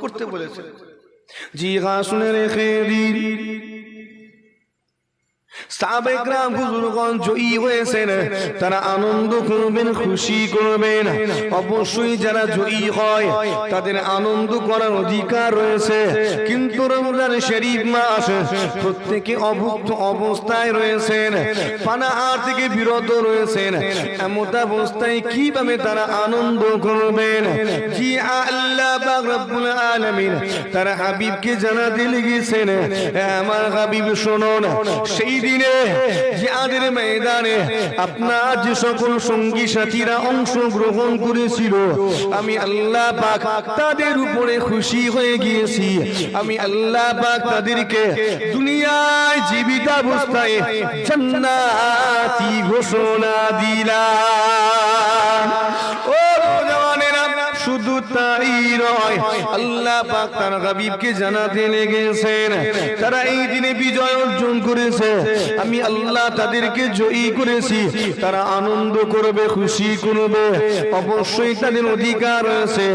করতে বলেছে। জি হ্যাঁ, শুনে রেখে দিন, সাহাবায়ে কেরাম হুজুরগণ জয়ী হয়েছেন, তারা আনন্দ করবেন, খুশি করবেন। অবশ্যই যারা জয়ী হয় তাদের আনন্দ করার অধিকার রয়েছে, কিন্তু রমজান শরীফ মাস প্রত্যেকে অভুক্ত অবস্থায় রয়েছেন, পানাহার থেকে বিরত রয়েছেন। এমন অবস্থায় কিভাবে তারা আনন্দ করবেন? জি আল্লাহ পাক রব্বুল আলামিন তারা হাবিবকে জানাতে লেগেছেন, আমার হাবিব শুনুন, সেই দিনে জিহাদের ময়দানে আপনার যে সকল সঙ্গী সাথীরা অংশগ্রহণ করেছিল, আমি আল্লাহ পাক তাদের উপরে খুশি হয়ে গিয়েছি। আমি আল্লাহ পাক তাদেরকে দুনিয়ায় জীবিত অবস্থায় জান্নাতি ঘোষণা দিলাম। ও জওয়ানেরা, শুধু তাই নয়, আল্লাহ পাক তার হাবিবকে জানাতে লেগেছেন তারা এই দিনে বিজয় অর্জন করেছে, আমি আল্লাহ তাদেরকে জয়ী করেছি। তারা আনন্দ করবে, খুশি করবে, অবশ্যই তাদের অধিকার রয়েছে।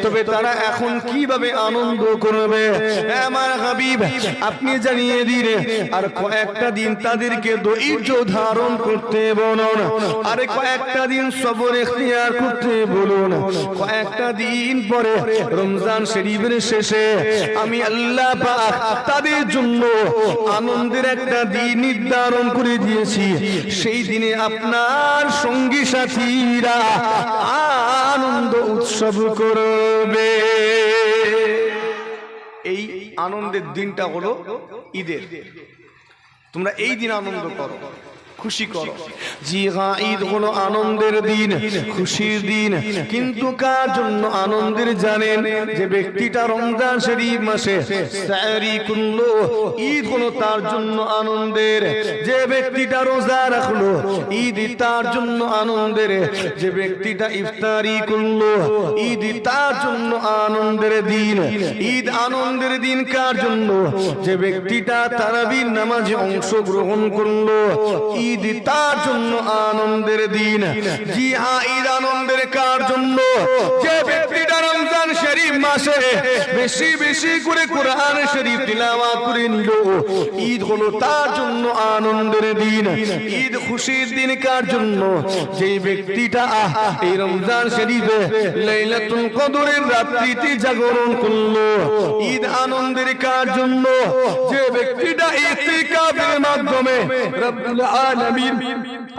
তবে তারা এখন কিভাবে আনন্দ করবে? আমার হাবিব আপনি জানিয়ে দিন, আর কয়েকটা দিন তাদেরকে ধৈর্য ধারণ করতে বলুন, আর কয়েকটা দিন সবর ইখতিয়ার করতে বলুন। কয়েকটা দিন পরে রমজান শরীফের শেষে আমি আল্লাহ পাক তাদের জন্য আনন্দের একটা দিন নির্ধারণ করে দিয়েছি। সেই দিনে আপনার সঙ্গী সাথীরা আনন্দ উৎসব করবে। এই আনন্দের দিনটা হলো ঈদের। তোমরা এই দিন আনন্দ করো, খুশি করো। জি হ্যাঁ, ঈদ হলো আনন্দের দিন, খুশির দিন। কিন্তু কার জন্য আনন্দের জানেন? যে ব্যক্তিটা রমজান শরীফ মাসে সাহরি করলো, ঈদ হলো তার জন্য আনন্দের। যে ব্যক্তিটা রোজা রাখলো, ঈদ তার জন্য আনন্দের। যে ব্যক্তিটা ইফতারি করলো, ঈদ তার জন্য আনন্দের দিন। ঈদ আনন্দের দিন কার জন্য? যে ব্যক্তিটা তারাবির নামাজে অংশগ্রহণ করলো, ঈদ তার জন্য আনন্দের দিন। জি হ্যাঁ, ঈদ আনন্দের কার জন্য? যে ব্যক্তিটা রমজান শরীফ মাসে বেশি বেশি করে কোরআন শরীফ তিলাওয়াত করে নিল, ঈদ হলো তার জন্য আনন্দের দিন। ঈদ খুশির দিন কার জন্য? যে ব্যক্তিটা এই রমজান শরীফে লাইলাতুল কদরের রাত্রিতে জাগরণ করলো, ঈদ আনন্দের কার জন্য? যে ব্যক্তিটা ইতিকাফের মাধ্যমে রব্বুল আলামিন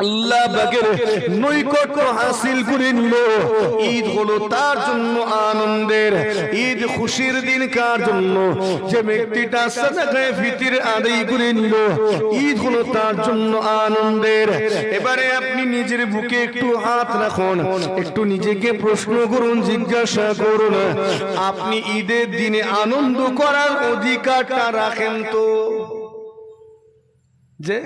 আল্লাহ পাকের নৈকট্য হাসিল করে নিল, ঈদ হলো তার জন্য আনন্দের। ঈদ খুশির দিন কার জন্য? যে ব্যক্তিটা সাদাকায়ে ফিতর আদায় করে নিল, ঈদ হলো তার জন্য আনন্দের। এবারে আপনি নিজের বুকে একটু হাত রাখুন, একটু নিজেকে প্রশ্ন করুন, জিজ্ঞাসা করুন, আপনি ঈদের দিনে আনন্দ করার অধিকারটা রাখেন তো? যে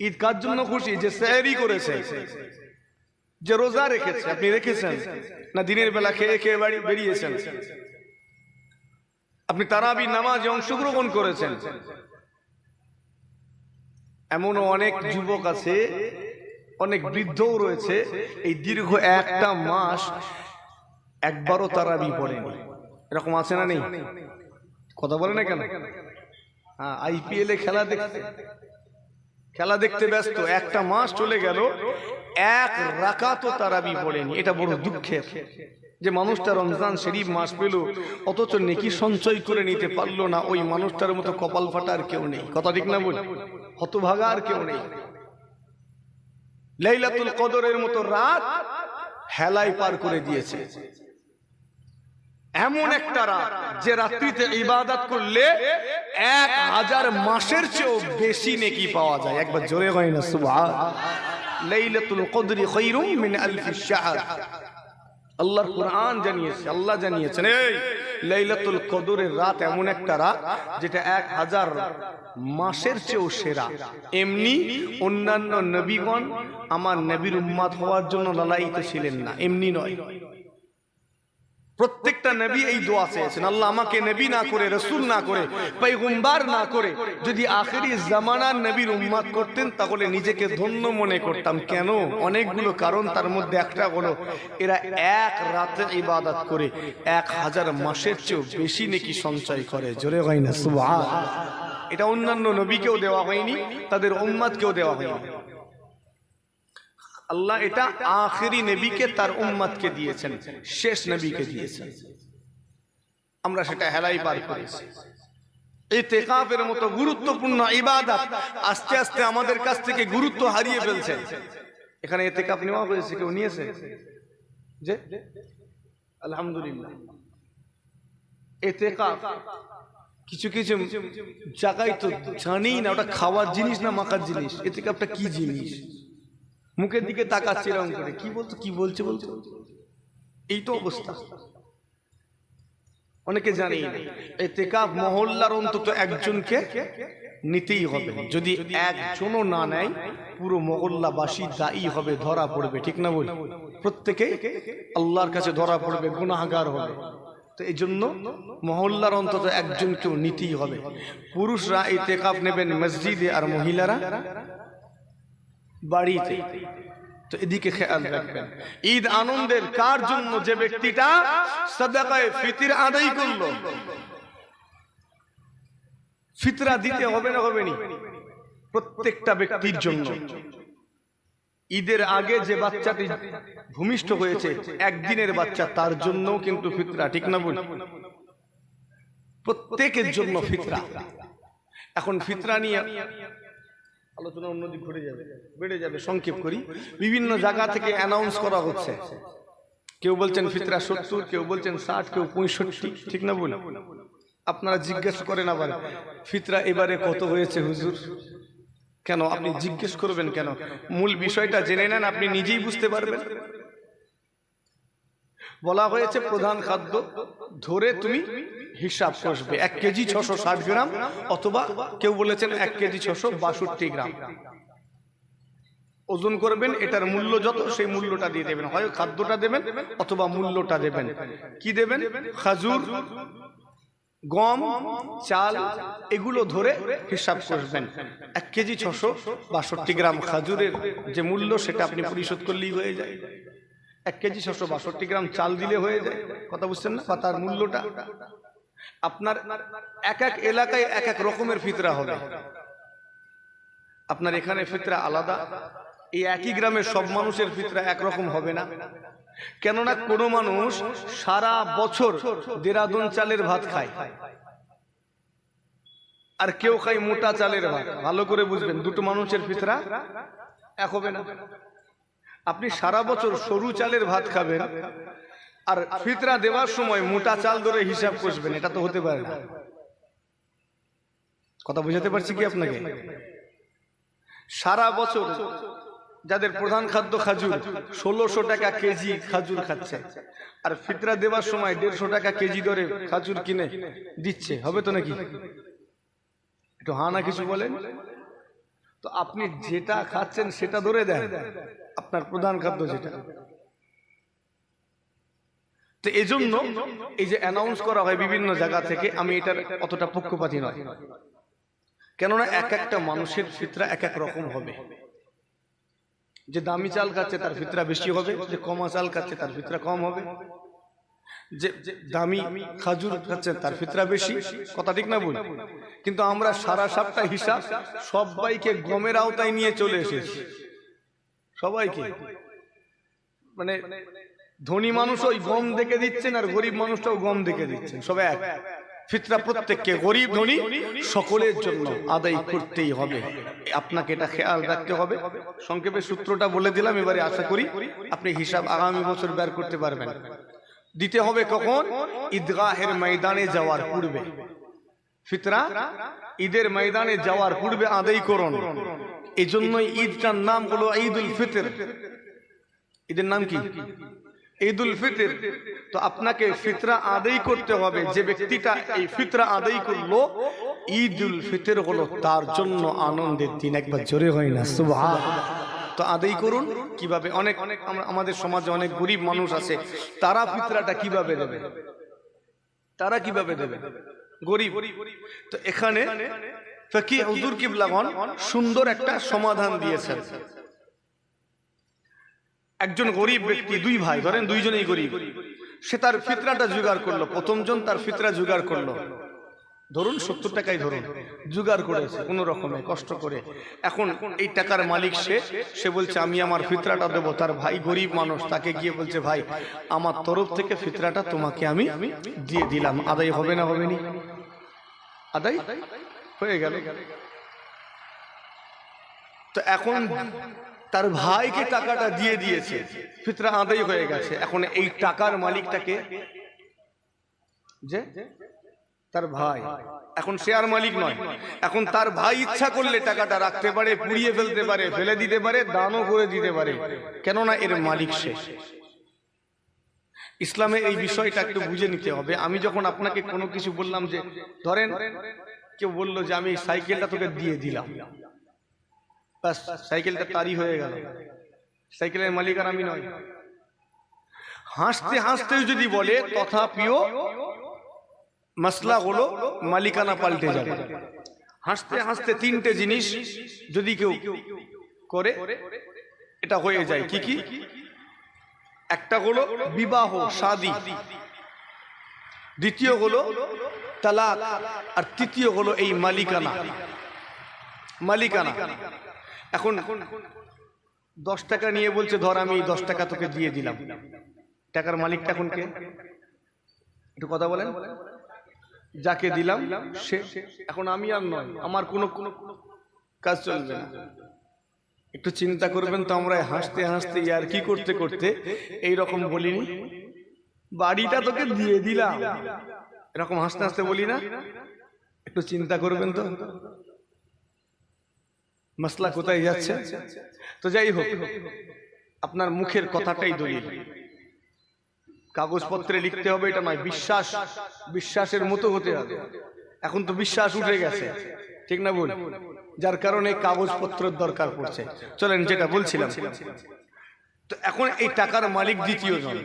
ঈদ কার জন্য খুশি? যে সেহরি করেছে, যে রোজা রেখেছে। আপনি রেখেছেন না? দিনের বেলা খেয়ে খেয়ে বাড়ি বেরিয়েছেন। আপনি তারাবির নামাজে অংশগ্রহণ করেছেন। এমনও অনেক যুবক আছে, অনেক বৃদ্ধও রয়েছে, এই দীর্ঘ একটা মাস একবারও তারাবি পড়েনি। এরকম আছে না নেই? কথা বলে না কেন? হ্যাঁ, আইপিএল এ খেলা দেখতে ব্যস্ত, একটা মাস চলে গেল, এক রাকাতও তারাবি পড়েনি। এটা বড় দুঃখের যে মানুষটা রমজান শরীফ মাস পেল, অথচ নেকি সঞ্চয় করে নিতে পারলো না। ওই মানুষটার মতো কপাল ফাটা আর কেউ নেই। কথা ঠিক না বলি? হতভাগা আর কেউ নেই। লাইলাতুল কদরের মতো রাত হেলায় পার করে দিয়েছে। এমন একটা রাত যে রাত্রিতে ইবাদত করলে 1000 মাসের চেয়েও বেশি নেকি পাওয়া যায়। একবার জোরে হয় না সুবহান। লাইলাতুল কদরি খায়রুম মিন আলফিশ শাহর। আল্লাহর কুরআন জানিয়েছে, আল্লাহ জানিয়েছেন, এই লাইলাতুল কদরের রাত এমন একটা রাত যেটা 1000 মাসের চেয়েও সেরা। এমনি অন্যান্য নবীগণ আমার নবীর উম্মত হওয়ার জন্য লালায়িত ছিলেন না, এমনি নয়। প্রত্যেকটা নবী এই দোয়া চেয়েছেন, আল্লাহ আমাকে নবী না করে, রাসূল না করে, পয়গম্বর না করে যদি আখেরি জামানার নবীর উম্মত করতেন তাহলে নিজেকে ধন্য মনে করতাম। কেন? অনেকগুলো কারণ, তার মধ্যে একটা হলো এরা এক রাতে ইবাদত করে 1000 মাসের চেয়েও বেশি নেকি সঞ্চয় করে। জোরে হয় না সুবহানাল্লাহ। এটা অন্যান্য নবীকেও দেওয়া হয়নি, তাদের উম্মতকেও দেওয়া হয়নি। আল্লাহ এটা আখেরি নবীকে তার উম্মতকে দিয়েছেন, শেষ নবীকে দিয়েছেন। আমরা সেটা হেলাই পার করেছি। ইতিকাফের মতো গুরুত্বপূর্ণ ইবাদত আস্তে আস্তে আমাদের কাছ থেকে গুরুত্ব হারিয়ে ফেলছে। এখানে ইতিকাফ নেওয়া হয়েছে, কেউ নিয়েছে? যে আলহামদুলিল্লাহ। ইতিকাফ কিছু কিছু জায়গায় তো জানি না ওটা খাওয়ার জিনিস না মাখার জিনিস। ইতিকাফটা কি জিনিস? মুখের দিকে তাকাচ্ছে এরকম করে, কি বলছে এই তো অবস্থা। অনেকে জানি ইতিকাফ মহল্লার অন্তত একজনকে নিতেই হবে। যদি একজনও না নেয় পুরো মহল্লাবাসী দায়ী হবে, ধরা পড়বে। ঠিক না বলি? প্রত্যেকে আল্লাহর কাছে ধরা পড়বে, গুনাহগার হবে। তো এই জন্য মহল্লার অন্তত একজনকেও নিতেই হবে। পুরুষরা ইতিকাফ নেবেন মসজিদে আর মহিলারা বাড়িতে। তো এদিকে খেয়াল রাখবেন। ঈদ আনন্দের কার জন্য? যে ব্যক্তিটা সাদাকায়ে ফিতর আদায় করলো। ফিতরা দিতে হবে না হবে নি? প্রত্যেকটা ব্যক্তির জন্য। ঈদের আগে যে বাচ্চাটি ভূমিষ্ঠ হয়েছে, একদিনের বাচ্চা, তার জন্য কিন্তু ফিতরা। ঠিক না বলি? প্রত্যেকের জন্য ফিতরা। এখন ফিতরা নিয়ে আলোচনা অন্যদিকে ঘুরে যাবে, বেড়ে যাবে। সংক্ষেপ করি, বিভিন্ন জায়গা থেকে অ্যানাউন্স করা হচ্ছে। কেউ বলছেন ফিতরা 70, কেউ বলছেন 60, কেউ 65। ঠিক না বলি? আপনারা জিজ্ঞেস করেন আবার ফিতরা এবারে কত হয়েছে হুজুর? কেন আপনি জিজ্ঞেস করবেন কেন? মূল বিষয়টা জেনে নেন, আপনি নিজেই বুঝতে পারবেন। বলা হয়েছে প্রধান খাদ্য ধরে তুমি হিসাব করবে 1 কেজি 660 গ্রাম, অথবা কেউ বলেছেন 1 কেজি 662 গ্রাম ওজন করবেন। এটার মূল্য যত, সেই মূল্যটা দিয়ে দেবেন। হয় খাদ্যটা দেবেন অথবা মূল্যটা দেবেন। কি দেবেন? খাজুর, গম, চাল, এগুলো ধরে হিসাব করবেন। 1 কেজি 662 গ্রাম খাজুরের যে মূল্য, সেটা আপনি পরিশোধ করলেই হয়ে যায়। 1 কেজি 662 গ্রাম চাল দিলে হয়ে যায়। কথা বুঝছেন না? তার মূল্যটা আপনার এক এক এলাকায় এক এক রকমের ফিতরা হবে। আপনার এখানে ফিতরা আলাদা। এই একই গ্রামের সব মানুষের ফিতরা একরকম হবে না। কেননা কোনো মানুষ সারা বছর দেরাদুন চালের ভাত খায়, আর কেউ খায় মোটা চালের ভাত। ভালো করে বুঝবেন, দুটো মানুষের ফিতরা এক হবে না। আপনি সারা বছর সরু চালের ভাত খাবেন, আর ফিতরা দেওয়ার সময় মোটা চাল ধরে হিসাব করবেন, এটা তো হতে পারে না। কথা বুঝাতে পারছি কি আপনাকে? সারা বছর যাদের প্রধান খাদ্য খাজুর, 1600 টাকা কেজি খাজুর খাচ্ছে, আর ফিতরা দেওয়ার সময় 150 টাকা কেজি ধরে খাজুর কিনে দিচ্ছে, হবে তো নাকি? একটু হা না কিছু বলেন তো। আপনি যেটা খাচ্ছেন সেটা ধরে দেন, আপনার প্রধান খাদ্য যেটা। তো এজন্য এই যে অ্যানাউন্স করা হয় বিভিন্ন জায়গা থেকে, আমি এটার অতটা পক্ষপাতী নয়। কেননা এক একটা মানুষের ফিতরা এক এক রকম হবে। যে দামি চাল খাচ্ছে তার ফিতরা বেশি হবে, যে কমা চাল খাচ্ছে তার ফিতরা কম হবে, যে দামি খাজুর খাচ্ছে তার ফিতরা বেশি। কথা ঠিক না বলি? কিন্তু আমরা সারা সপ্তাহ হিসাব সবাইকে গমের আওতায় নিয়ে চলে এসেছি। সবাইকে, মানে ধনী মানুষ ওই গম দেখে দিচ্ছেন, আর গরিব মানুষটাও গম দেখে দিচ্ছেন, সবাই এক। ফিতরা প্রত্যেককে, গরিব ধনী সকলের জন্য আদায় করতেই হবে। আপনাকে এটা খেয়াল রাখতে হবে। সংক্ষেপে সূত্রটা বলে দিলাম, এবারে আশা করি আপনি হিসাব আগামী বছর বের করতে পারবেন। দিতে হবে কখন? ঈদগাহের ময়দানে যাওয়ার পূর্বে। ফিতরা ঈদের ময়দানে যাওয়ার পূর্বে আদায় করুন। এই জন্যই ঈদটার নাম হলো ঈদুল ফিতর। ঈদের নাম কি? ঈদুল ফিতর। তো আপনাকে ফিতরা আদায় করতে হবে। যে ব্যক্তিটা এই ফিতরা আদায় করলো, ঈদুল ফিতর হলো তার জন্য আনন্দের দিন। একবার জোরে হয় না সুবহানাল্লাহ। তো আদায় করুন। কিভাবে? অনেক আমাদের সমাজে অনেক গরিব মানুষ আছে, তারা ফিতরাটা কিভাবে দেবে? তারা কিভাবে দেবে? গরিব। তো এখানে ফকি হুজুর কিবলাগণ সুন্দর একটা সমাধান দিয়েছেন। একজন গরিব ব্যক্তি, দুই ভাই, ধরেন দুইজনেই গরিব, সে তার ফিতরাটা জোগাড় করলো। প্রথম জন তার ফিতরা জোগাড় করলো, ধরুন 70 টাকাই ধরুন, জোগাড় করেছে কোনো রকমে কষ্ট করে। এখন এই টাকার মালিক সে বলছে আমি আমার ফিতরাটা দেবো। তার ভাই গরিব মানুষ, তাকে গিয়ে বলছে ভাই আমার তরফ থেকে ফিতরাটা তোমাকে আমি দিয়ে দিলাম। আদায় হবে না হবে নি? আদায় হয়ে গেল। তো এখন তার ভাইকে টাকাটা দিয়ে দিয়েছে, ফিতরা আদায় হয়ে গেছে। এখন এই টাকার মালিকটাকে যে তার ভাই, এখন সে আর মালিক নয়। এখন তার ভাই ইচ্ছা করলে টাকাটা রাখতে পারে, পুড়িয়ে ফেলতে পারে, ফেলে দিতে পারে, দানও করে দিতে পারে, কেননা এর মালিক সে। ইসলামে এই বিষয়টা একটু বুঝে নিতে হবে। আমি যখন আপনাকে কোনো কিছু বললাম, যে ধরেন কেউ বললো যে আমি সাইকেলটা তোকে দিয়ে দিলাম, বাস সাইকেলটা তারই হয়ে গেল, সাইকেলের মালিক আর আমি নয়। হাসতে হাসতেও যদি বলে, তথাপিও মাসলা হলো মালিকানা পাল্টে যাবে। হাসতে হাসতে তিনটে জিনিস যদি কেউ করে, এটা হয়ে যায়। কি কি? একটা হলো বিবাহ, শাদী, দ্বিতীয় হলো তালাক, আর তৃতীয় হলো এই মালিকানা। মালিকানা এখন 10 টাকা নিয়ে বলছে ধর আমি 10 টাকা তোকে দিয়ে দিলাম, টাকার মালিকটা এখন কে? একটু কথা বলেন। যাকে দিলাম সে এখন আমি আর নয়, আমার কোনো কাজ চলবে না। একটু চিন্তা করবেন তো, আমরা হাসতে হাসতে আর কি করতে করতে এইরকম বলিনি, বাড়িটা তোকে দিয়ে দিলাম, এরকম হাসতে হাসতে বলি না? একটু চিন্তা করবেন তো মাসলা কোথায় যাচ্ছে। তো যাই হোক, আপনার মুখের কথাটাই দলিল। কাগজপত্রে লিখতে হবে এটা নয়, বিশ্বাসের মতো হতে হবে। এখন তো বিশ্বাস উঠে গেছে, ঠিক না বল? যার কারণে কাগজপত্রের দরকার পড়ছে। চলেন যেটা বলছিলাম, তো এখন এই টাকার মালিক দ্বিতীয় জন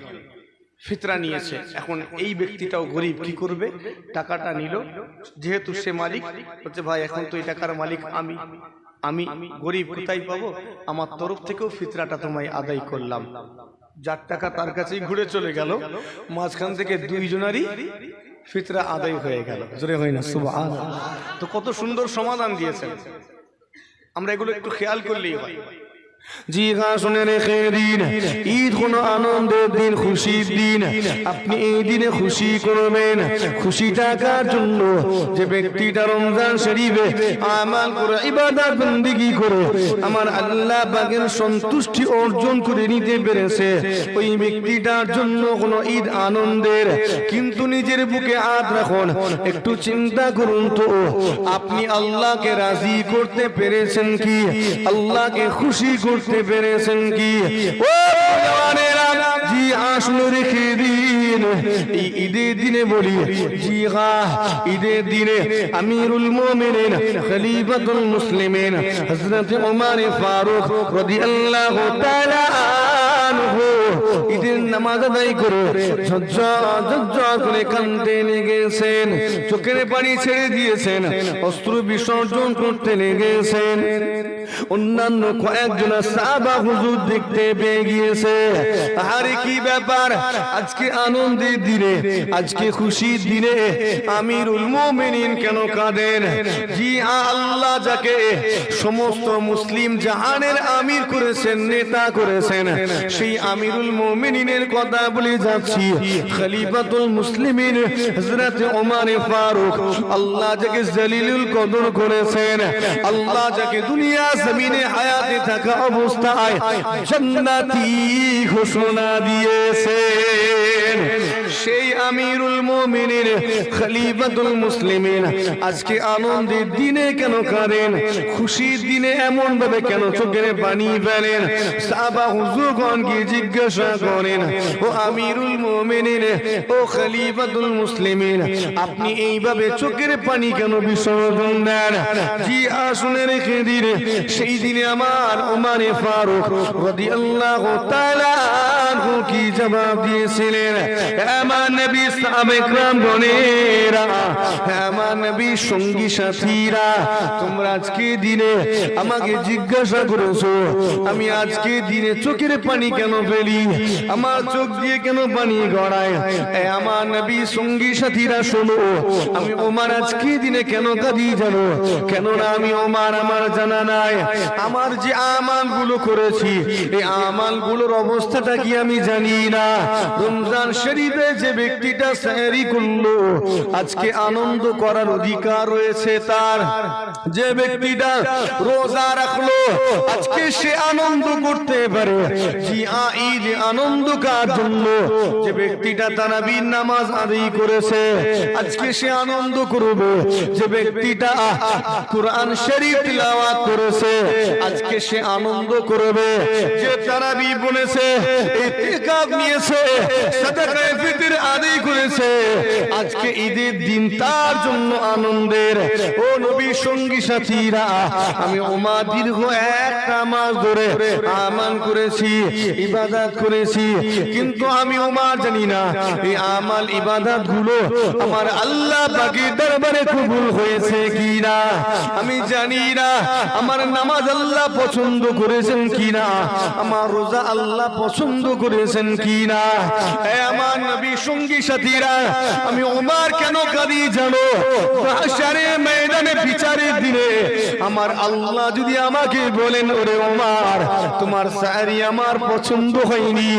ফিতরা নিয়েছে। এখন এই ব্যক্তিটাও গরিব, কি করবে? টাকাটা নিল, যেহেতু সে মালিক, বলছে ভাই এখন তো এই টাকার মালিক আমি গরিব, কোথায় পাবো? আমার তরফ থেকেও ফিতরাটা তোমায় আদায় করলাম। যার টাকা তার কাছেই ঘুরে চলে গেল, মাঝখান থেকে দুইজনারই ফিতরা আদায় হয়ে গেল। জোরে হয় না সুবহানাল্লাহ? তো কত সুন্দর সমাধান দিয়েছেন। আমরা এগুলো একটু খেয়াল করলেই হয়। জি হ্যাঁ, শুনে রেখে দিন, ঈদ কোনো আনন্দের দিন, খুশির দিন। আপনি এই দিনে খুশি করবেন। খুশি থাকার জন্য যে ব্যক্তিটা রমজান শরীফে আমাল করে, ইবাদত বন্দেগী করে আমার আল্লাহ পাকের সন্তুষ্টি অর্জন করে নিতে পেরেছে, ওই ব্যক্তিটার জন্য কোনো ঈদ আনন্দের। কিন্তু নিজের বুকে হাত রাখুন, একটু চিন্তা করুন তো, আপনি আল্লাহকে রাজি করতে পেরেছেন কি? আল্লাহকে খুশি করতে পেরেছেন কি? ও জওয়ানেরা, জি আসলে রেখে দিন, এই ঈদের দিনে বলি, জি হ্যাঁ ঈদের দিনে আমিরুল মুমিনিন খলিফাতুল মুসলিমিন হযরত ওমর ফারুক রাদিয়াল্লাহু তাআলা আনহু ঈদের নামাজ আদায় করে ঝরঝর করে কাঁদতে লেগেছেন, চোখের পানি ছেড়ে দিয়েছেন, অশ্রু বিসর্জন করতে লেগেছেন। অন্যান্য কয়েকজন সাহাবা হুজুর দেখতে পেয়ে গিয়েছে, আরে কি ব্যাপার, আজকে আনন্দের দিনে, আজকে খুশির দিনে আমিরুল মুমিনিন কেন কাঁদেন? জি আল্লাহ যাকে সমস্ত মুসলিম জাহানের আমির করেছেন, নেতা করেছেন, সেই আমিরুল মুমিনিনের কথা বলে যাচ্ছি। খলিফাতুল মুসলিমিন হযরত ওমর ফারুক, আল্লাহ যাকে জলিলুল কদর করেছেন, আল্লাহ যাকে দুনিয়া জমিনে হায়াতে থাকা অবস্থায় জান্নাতি ঘোষণা দিয়েছেন, সেই আমিরুল মুমিনিন খলিফাতুল মুসলিমিন আজকে আনন্দের দিনে কেন কাঁদেন, খুশির দিনে এমন ভাবে কেন চোখের পানি ফেলেন? সাহাবা হুজুরগণ কি জিজ্ঞাসা করেন, ও আমিরুল মুমিনিন, ও খলিফাতুল মুসলিমিন, আপনি এইভাবে চোখের পানি কেন বিসর্জন দেন? জি আসুনে রেখে দিন। সেই দিনে আমার ওমর ফারুক রাদিয়াল্লাহু তাআলা আনহু কি জবাব দিয়েছিলেন? আমার নবী সাহাবে کرام গণেরা, আমার নবী সঙ্গী সাথীরা, তোমরা আজকে দিনে আমাকে জিজ্ঞাসা করেছো আমি আজকে দিনে চোখের পানি কেন ফেলি, আমার চোখ দিয়ে কেন পানি গড়ায়? আমার নবী সঙ্গী সাথীরা শোনো, আমি ওমর আজকে দিনে কেন কাঁদি জানো? কেননা আমি ওমর আমার জানা নাই, আমার যে আমাল গুলো করেছি এই আমাল গুলোর অবস্থাটা কি আমি জানি না। রমজান শরীফে যে ব্যক্তিটা সেহরি করলো আজকে আনন্দ করার অধিকার রয়েছে তার। যে ব্যক্তিটা রোজা রাখলো আজকে সে আনন্দ করতে পারে। জি ঈদ আনন্দ কার জন্য? যে ব্যক্তিটা তারাবির নামাজ আদায় করেছে আজকে সে আনন্দ করবে। যে ব্যক্তিটা কুরআন শরীফ তিলাওয়াত করেছে আজকে সে আনন্দ করবে। যে তারাবি বলেছে, ইতিকাফ নিয়েছে, সাদাকায়ে ফিতর আদায় করেছে আজকে ঈদের দিন তার জন্য আনন্দের। ও নবী সঙ্গী সাথীরা, আমি ওমর দীর্ঘ একটা মাস ধরে আমাল করেছি, ইবাদত করেছি, কিন্তু আমি ওমর জানি না এই আমাল ইবাদত গুলো আমার আল্লাহ পাকের দরবারে কবুল হয়েছে কিনা। আমি জানি না আমার নামাজ আল্লাহ পছন্দ করেছেন কিনা, আমার রোজা আল্লাহ পছন্দ করেছেন কিনা। আমার নবী সঙ্গী সাথীরা, আমি ওমর কেন কাঁদি জানো? হাশরে ময়দানে বিচারের দিনে আমার আল্লাহ যদি আমাকে বলেন, ওরে ওমর তোমার সাহরি আমার পছন্দ হয়নি,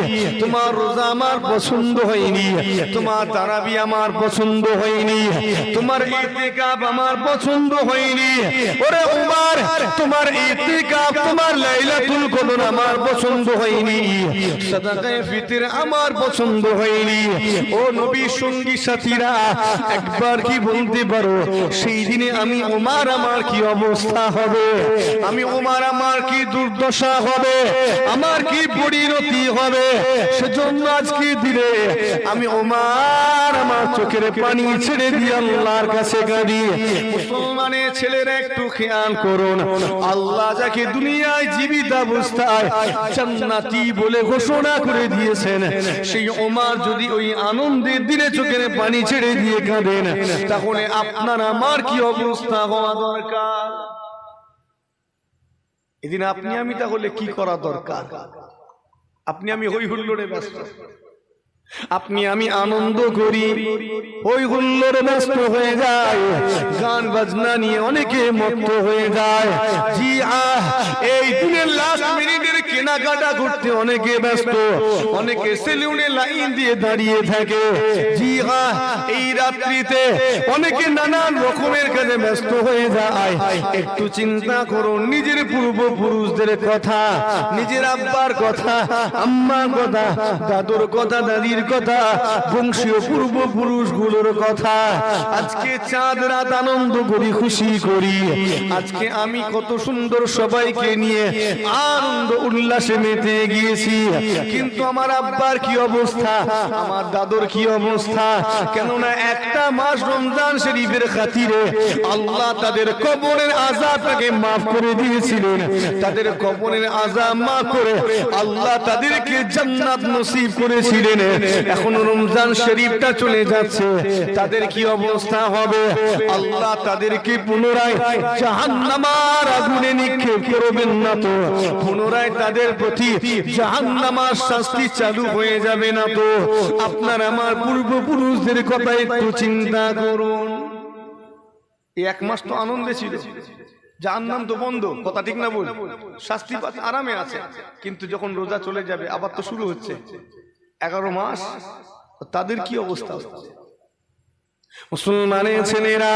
তোমার রোজা আমার পছন্দ হয়নি, তোমার তারাবি আমার পছন্দ হয়নি, তোমার ইতিকাফ আমার পছন্দ হয়নি, ওরে ওমর তোমার ইতিকাফ, তোমার লাইলাতুল কদর আমার পছন্দ হয়নি, সাদাকায়ে ফিতর আমার পছন্দ হয়নি। ও নবী সঙ্গী সাথীরা, একবার কি বলতে পারো সেই দিনে আমি ওমর আমার কি অবস্থা হবে? আমি ওমর আমার কি দুর্দশা হবে, আমার কি পরিণতি হবে? সেজন্য আজকে দিনে আমি ওমর আমার চোখের পানি ছেড়ে দিয়ে আল্লাহর কাছে কাঁদি। মুসলমানের ছেলেরা একটু খেয়াল করুন, আল্লাহ যাকে দুনিয়ায় জীবিত অবস্থায় জান্নাতি বলে ঘোষণা করে দিয়েছেন, সেই ওমর যদি ওই আনন্দের দিনে চোখের পানি ছেড়ে দিয়ে কাঁদেন তাহলে আপনার আমার কি অবস্থা হওয়া দরকার? এদিন আপনি আমি তাহলে কি করা দরকার? আপনি আমি হই হুল্লোড়ে ব্যস্ত, আপনি আমি আনন্দ করি, হই হুল্লোড়ে ব্যস্ত হয়ে যায়, গান বাজনা নিয়ে অনেকে মত্ত হয়ে যায়। জি এই দিনের লাস্ট মিনিটের কেনাকাটা করতে অনেকে ব্যস্ত, অনেকে সেলুনে লাইন দিয়ে দাঁড়িয়ে থাকে। জি এই রাত্রিতে অনেকে নানান রকমের কাজে ব্যস্ত হয়ে যায়। একটু চিন্তা করুন নিজের পূর্বপুরুষদের কথা, নিজের আব্বার কথা, আম্মার কথা, দাদুর কথা, দাদির কথা, বংশীয় পূর্বপুরুষ গুলোর কথা। আজকে চাঁদ রাত আনন্দ করি, খুশি করি। আজকে আমি কত সুন্দর সবাইকে নিয়ে আনন্দ উল্লাসে মেতে গিয়েছি, কিন্তু আমার আব্বার কি অবস্থা, আমার দাদুর কি অবস্থা? কেননা একটা মাস রমজান শরীফের খাতিরে আল্লাহ তাদের কবরের আযাবটাকে মাফ করে দিয়েছিলেন। তাদের কবরের আযাব মাফ করে আল্লাহ তাদেরকে জান্নাত নসিব করেছিলেন। এখন রমজান শরীফটা চলে যাচ্ছে, তাদের কি অবস্থা হবে? আল্লাহ তাদেরকে পুনরায় জাহান্নামের আগুনে নিক্ষেপ করবেন না তো? পুনরায় তাদের প্রতি জাহান্নামের শাস্তি চালু হয়ে যাবে না তো? আপনার আমার পূর্বপুরুষদের কথা একটু চিন্তা করুন। এই এক মাস তো আনন্দে ছিল, জাহান্নাম তো বন্ধ, কথা ঠিক না বল? শাস্তি আরামে আছে, কিন্তু যখন রোজা চলে যাবে আবার তো শুরু হচ্ছে 11 মাস, তাদের কি অবস্থা হচ্ছে? মুসলমানের ছেলেরা,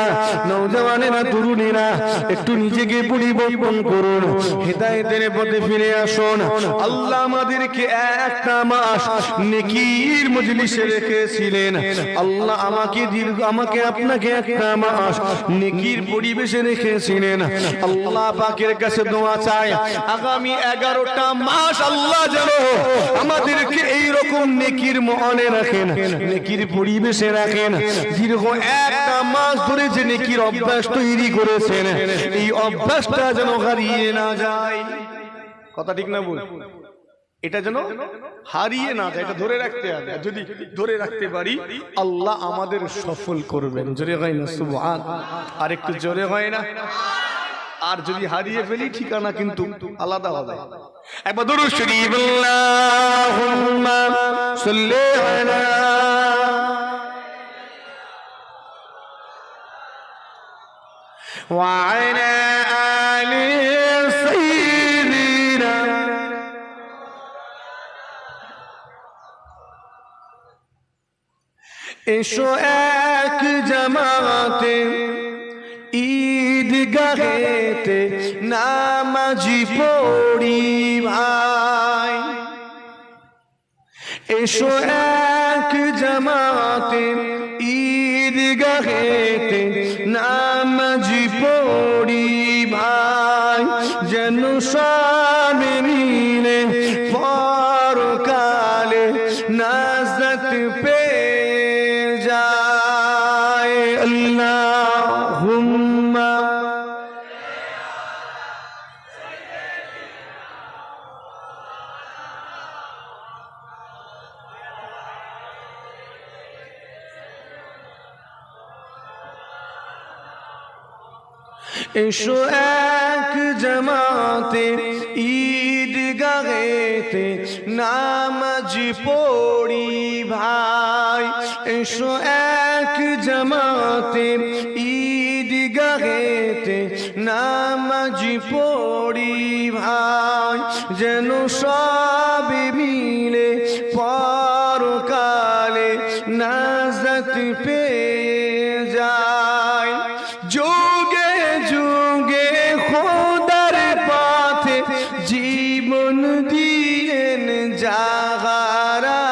নওজওয়ানেরা, তরুণেরা, একটু নিজেকে পরিবর্তন করুন, হেদায়েতের পথে ফিরে আসুন। আল্লাহ আমাদেরকে একটা মাস নেকির মজলিসে রেখেছিলেন। আল্লাহ আমাকে আপনাকে একটা মাস নেকির পরিবেশে রেখেছিলেন। আল্লাহ পাকের কাছে দোয়া চাই, আগামী 11টা মাস আল্লাহ যেন আমাদেরকে এইরকম নেকির মহলে রাখেন, নেকির পরিবেশে রাখেন। দীর্ঘ একটা মাস ধরে যে নেকির অভ্যাস তৈরি করেছেন, এই অভ্যাসটা যেন হারিয়ে না যায়। কথা ঠিক না বল? এটা যেন হারিয়ে না যায়, এটা ধরে রাখতে হবে। যদি ধরে রাখতে পারি আল্লাহ আমাদের সফল করবেন। জোরে হয় না সুবহানাল্লাহ? আর একটু জোরে হয় না? আর যদি হারিয়ে ফেলি ঠিকানা কিন্তু আলাদা হবে। একবার দুরূদ শরীফ, আল্লাহুম্মা সাল্লি আলা ওয়া আলা আলি সাইয়্যিদিনা। এসো এক জামাতে ঈদগাহেতে নামাজি পড়ি ভাই। এসো এক জামাতে ঈদগাহেতে নামাজি পড়ি ভাই। যেন সবে মিলে পরকালে নাজাত পেয়ে যায়। আল্লাহুম্মা এসো এক জামাতে ঈদগাহেতে নামাজ পড়ি ভাই। এসো এক জামাতে ঈদগাহেতে নামাজ পড়ি ভাই। যেন সবে মিলে পরকালে নাজাত পেয়ে যায়। যুগে যুগে খোদার পথে জীবন দিলেন যাহারা।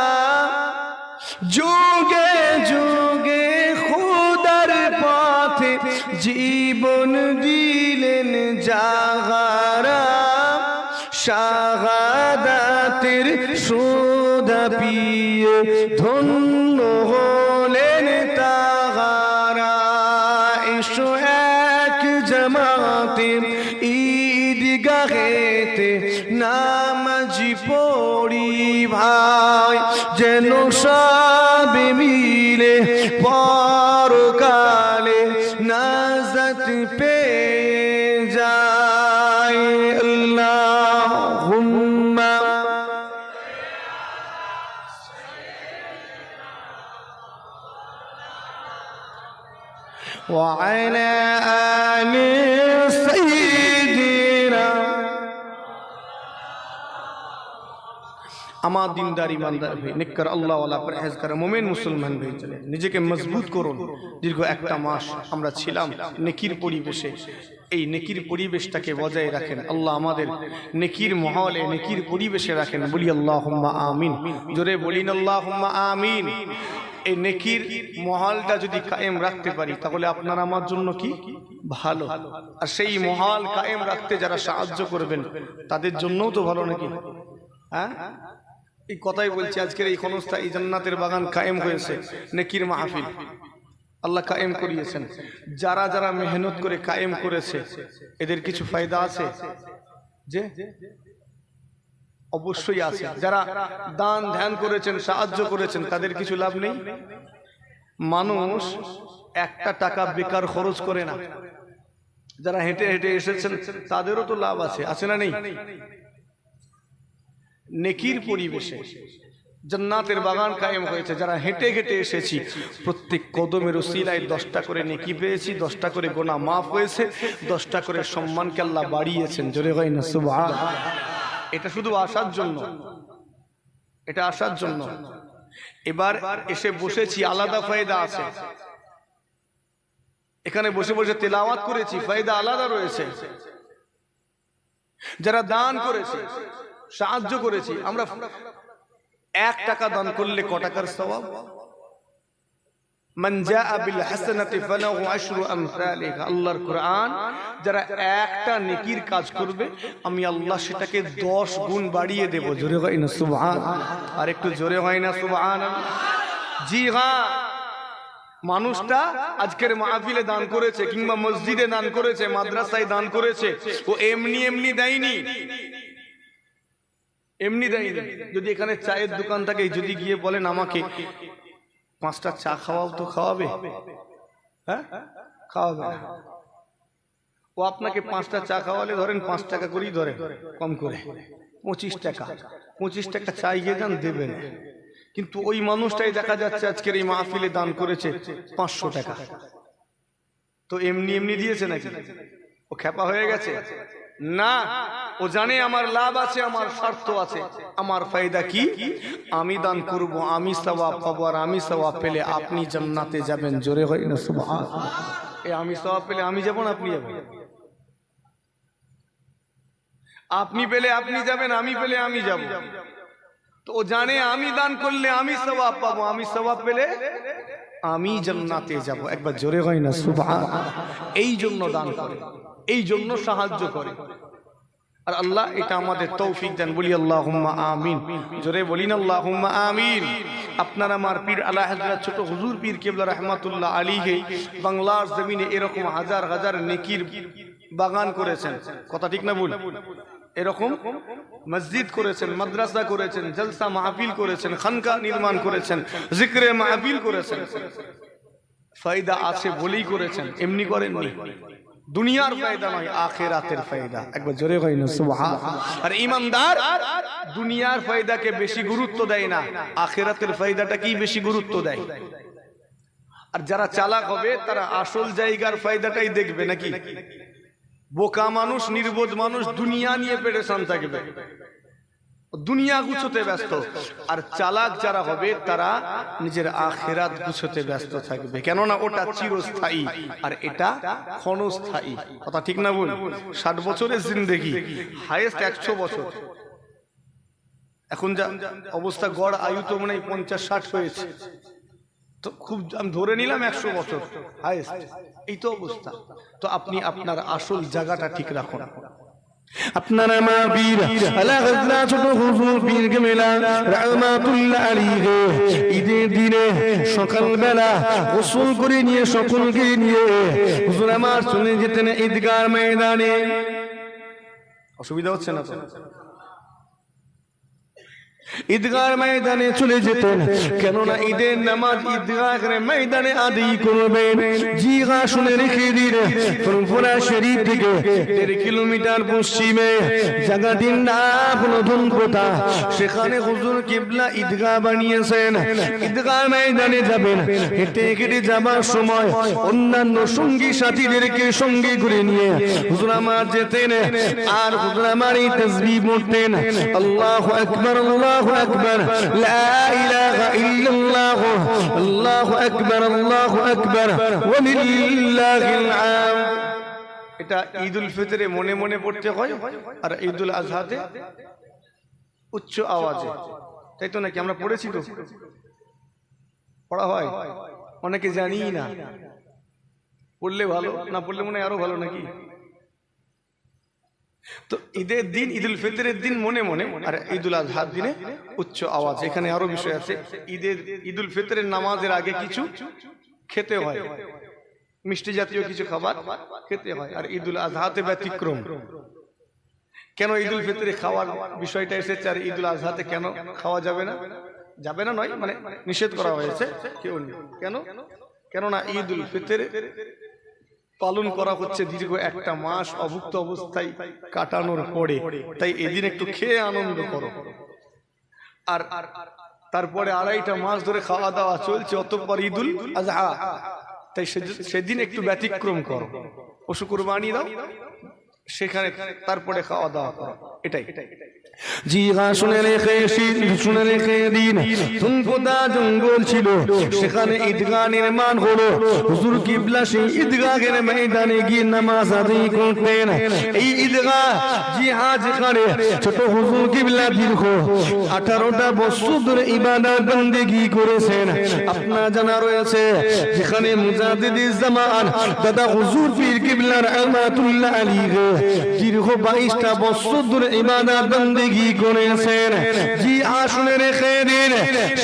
যুগে যুগে খোদার পথে জীবন দিলেন যাহারা। শাহাদাতের সুধা পিয়ে ধন্য হলেন তাহারা। এসো এক জামাতে ঈদগাহেতে নামাজ পড়ি ভাই। যেন সবে মিলে পরকালে নাজাত পেয়ে যায়। আল্লাহুম্মা ওয়া আলা আলি সাইয়্যিদিনা। আমার দিনদার ইমানদার ভাই, নেককার আল্লাহ ওয়ালা পরহেজগার মুমিন মুসলমান ভাই, চলে নিজেকে মজবুত করুন। দীর্ঘ একটা মাস আমরা ছিলাম নেকির পরিবেশে, এই নেকির পরিবেশটাকে বজায় রাখেন। আল্লাহ আমাদের নেকির মহলে নেকির পরিবেশে রাখেন। বলি আল্লাহুম্মা আমিন। জোরে বলিন আল্লাহুম্মা আমিন। এই নেকির মহলটা যদি কায়েম রাখতে পারি তাহলে আপনার আমার জন্য কি ভালো। আর সেই মহল কায়েম রাখতে যারা সাহায্য করবেন তাদের জন্যও তো ভালো নাকি? হ্যাঁ, এই কথাই বলছি। আজকের এই ক্ষণস্থায়ী জান্নাতের বাগান কায়েম হয়েছে, নেকির মাহফিল আল্লাহ কায়েম করিয়েছেন। যারা যারা মেহনত করে কায়েম করেছে এদের কিছু ফায়দা আছে যে? অবশ্যই আছে। যারা দান ধ্যান করেছেন, সাহায্য করেছেন, তাদের কিছু লাভ নেই? মানুষ একটা টাকা বেকার খরচ করে না। যারা হেঁটে হেঁটে এসেছেন তাদেরও তো লাভ আছে, আছে না নেই? নেকির পরিবেশে জান্নাতের বাগান কায়েম হয়েছে। যারা হেঁটে হেঁটে এসেছি প্রত্যেক কদমের উসিলায় 10টা করে নেকি পেয়েছি, 10টা করে গুনাহ মাফ হয়েছে, 10টা করে সম্মানকে আল্লাহ বাড়িয়েছেন। জোরে হয় না সুবহানাল্লাহ? এটা শুধু আসার জন্য, এটা আসার জন্য। এবার এসে বসেছি, আলাদা ফায়দা আছে। এখানে বসে বসে তেলাওয়াত করেছি, ফায়দা আলাদা রয়েছে। যারা দান করেছে, সাহায্য করেছি, আমরা 1 টাকা দান করলে ক টাকার সওয়াব? মান জাআ বিল হাসানাতি ফালাহু আশরু আমসালিহা। আল্লাহর কোরআন, যারা একটা নেকির কাজ করবে আমি আল্লাহ সেটাকে 10 গুণ বাড়িয়ে দেব। জোরে হয় না সুবহানাল্লাহ? আর একটু জোরে হয় না সুবহানাল্লাহ? জি হ্যাঁ, মানুষটা আজকের মাহফিলে দান করেছে, কিংবা মসজিদে দান করেছে, মাদ্রাসায় দান করেছে, ও এমনি এমনি দেয়নি, এমনি দেয়নি। যদি এখানে চায়ের দোকান থাকে, যদি গিয়ে বলেন আমাকে 5টা চা খাওয়াও, তো খাওয়াবে? হ্যাঁ, খাওয়াবে না। ও আপনাকে 5টা চা খাওয়ালে ধরেন 5 টাকা করেই ধরে, কম করে 25 টাকা, 25 টাকা চাই গিয়ে যান, দেবেন। কিন্তু ওই মানুষটাই দেখা যাচ্ছে আজকের এই মাহফিলে দান করেছে 500 টাকা। তো এমনি এমনি দিয়েছে নাকি? ও খেপা হয়ে গেছে? না, ও জানে আমার লাভ আছে, আমার স্বার্থ আছে। আমার ফায়দা কি? আমি দান করব, আমি সওয়াব পাবো, আর আমি সওয়াব পেলে আপনি জান্নাতে যাবেন। জোরে হয় না সুবহানাল্লাহ? এই আমি সওয়াব পেলে আমি যাব না আপনি যাবেন? আপনি পেলে আপনি যাবেন, আমি পেলে আমি যাব। তো ও জানে আমি দান করলে আমি সওয়াব পাবো, আমি সওয়াব পেলে আমি জান্নাতে যাব। একবার জোরে হয় না সুবহানাল্লাহ? এই জন্য দান করে, এই জন্য সাহায্য করে। আর আল্লাহ এটা আমাদের তৌফিক দেন। বলি আল্লাহুম্মা আমিন। জোরে বলিন আল্লাহুম্মা আমিন। আপনার আমার পীর আলা হযরত ছোট হুজুর পীর কেবলা রাহমাতুল্লাহ আলাইহি বাংলার জমিনে এরকম হাজার হাজার নেকির বাগান করেছেন। কথা ঠিক না ভুল? এরকম মসজিদ করেছেন, মাদ্রাসা করেছেন, জলসা মাহফিল করেছেন, খানকা নির্মাণ করেছেন, জিকরে মাহফিল করেছেন। ফায়দা আছে বলেই করেছেন, এমনি করেননি। দুনিয়ার ফায়দা নয়, আখিরাতের ফায়দা। একবার জোরে হয় না সুবহানাল্লাহ? আর ঈমানদার দুনিয়ার ফায়দাকে বেশি গুরুত্ব দেয় না, আখিরাতের ফায়দাটাকেই বেশি গুরুত্ব দেয়। আর যারা চালাক হবে তারা আসল জায়গার ফায়দাটাই দেখবে নাকি? বোকা মানুষ, নির্বোধ মানুষ দুনিয়া নিয়ে পেরেশান থাকবে, দুনিয়া গুছোতে ব্যস্ত। আর চালাক যারা হবে তারা নিজের আখিরাত গুছোতে ব্যস্ত থাকবে, কেননা ওটা চিরস্থায়ী আর এটা ক্ষণস্থায়ী। কথা ঠিক না বল? 60 বছরের জিন্দেগি, হাইয়েস্ট 100 বছর। এখন যা অবস্থা, গড় আয়ু তো মনে হয় 50-60 হয়েছে, তো খুব আমি ধরে নিলাম 100 বছর হাইয়েস্ট, এই তো অবস্থা। তো আপনি আপনার আসল জায়গাটা ঠিক রাখুন। আপনারা মা বীর আলা হযরত ছোট হুজুর পীর কেবলা রাহমাতুল্লাহ আলাইহি ঈদের দিনে সকালবেলা গোসল করে নিয়ে সকলকে নিয়ে হুজুর আমার চলে যেতেন ঈদগাহ ময়দানে। অসুবিধা হচ্ছে না তো? ঈদগাহ ময়দানে চলে যেতেন, কেননা ঈদের নামাজ ঈদগাহের ময়দানে আদায় করবেন। জি হ্যাঁ, শুনে রেখে দিন, ফুরফুরা শরীফ থেকে 1.5 কিলোমিটার পশ্চিমে জায়গাটির নাম হলো ধনকোটা। সেখানে হুজুর কিবলা ঈদগাহ বানিয়েছেন। ঈদগাহ ময়দানে যাবেন, হেঁটে হেঁটে যাবার সময় অন্যান্য সঙ্গী সাথীদেরকে সঙ্গে করে নিয়ে হুজুর আমার যেতেন। আর হুজুর আমার এই তাসবিহ পড়তেন, আল্লাহু আকবার, আল্লাহু আকবার, লা ইলাহা ইল্লাল্লাহ, আল্লাহু আকবার, আল্লাহু আকবার, ওয়া লিল্লাহিল হামদ। এটা ঈদুল ফিতরে মনে মনে পড়তে হয়, আর ঈদুল আজহাতে উচ্চ আওয়াজে, তাই তো নাকি? আমরা পড়েছি তো, পড়া হয়, অনেকে জানি না। পড়লে ভালো, না পড়লে মনে হয় আরো ভালো নাকি? তো ঈদের দিন, ঈদুল ফিতরের দিন মনে মনে, আর ঈদুল আজহার দিনে উচ্চ আওয়াজ। এখানে আরো বিষয় আছে। ঈদুল ফিতরের নামাজের আগে কিছু খেতে হয়, মিষ্টি জাতীয় কিছু খাবার খেতে হয়, আর ঈদুল আজহাতে ব্যতিক্রম। কেন ঈদুল ফিতরে খাওয়ার বিষয়টা এসেছে আর ঈদুল আজহাতে কেন খাওয়া যাবে না? যাবে না নয়, মানে নিষেধ করা হয়েছে। কেন? কেননা ঈদুল ফিতরে পালন করা হচ্ছে দীর্ঘ 1 মাস অভুক্ত অবস্থায় কাটানোর পরে, তাই এদিন একটু খেয়ে আনন্দ করো। আর তারপরে 2.5টা মাস ধরে খাওয়া দাওয়া চলছে, অতঃপর ঈদুল আজহা, তাই সেদিন একটু ব্যতিক্রম করো, পশু কুরবানি দাও, সেখানে তারপরে খাওয়া দাওয়া করো। এটাই জি হ্যাঁ, শুনে রেখে দিন, তুমকোদা জঙ্গল ছিল, সেখানে ঈদগাহ নির্মাণ হলো। হুজুর কিবলা সেই ঈদগাহের ময়দানে গিয়ে নামাজ আদায় করতেন। এই ঈদগাহ, জি হ্যাঁ, যেখানে ছোট হুজুর কিবলা দীর্ঘ 18টা বছর ধরে ইবাদত বন্দেগী করেছেন। আপনার জানা রয়েছে, যেখানে মুজাদ্দিদিস জামান দাদা হুজুর পীর কিবলা রহমাতুল্লাহ আলাইহি দীর্ঘ 22টা বছর ধরে ইবাদত বন্দেগী করেছেন। জি আসলে রেখে দিন,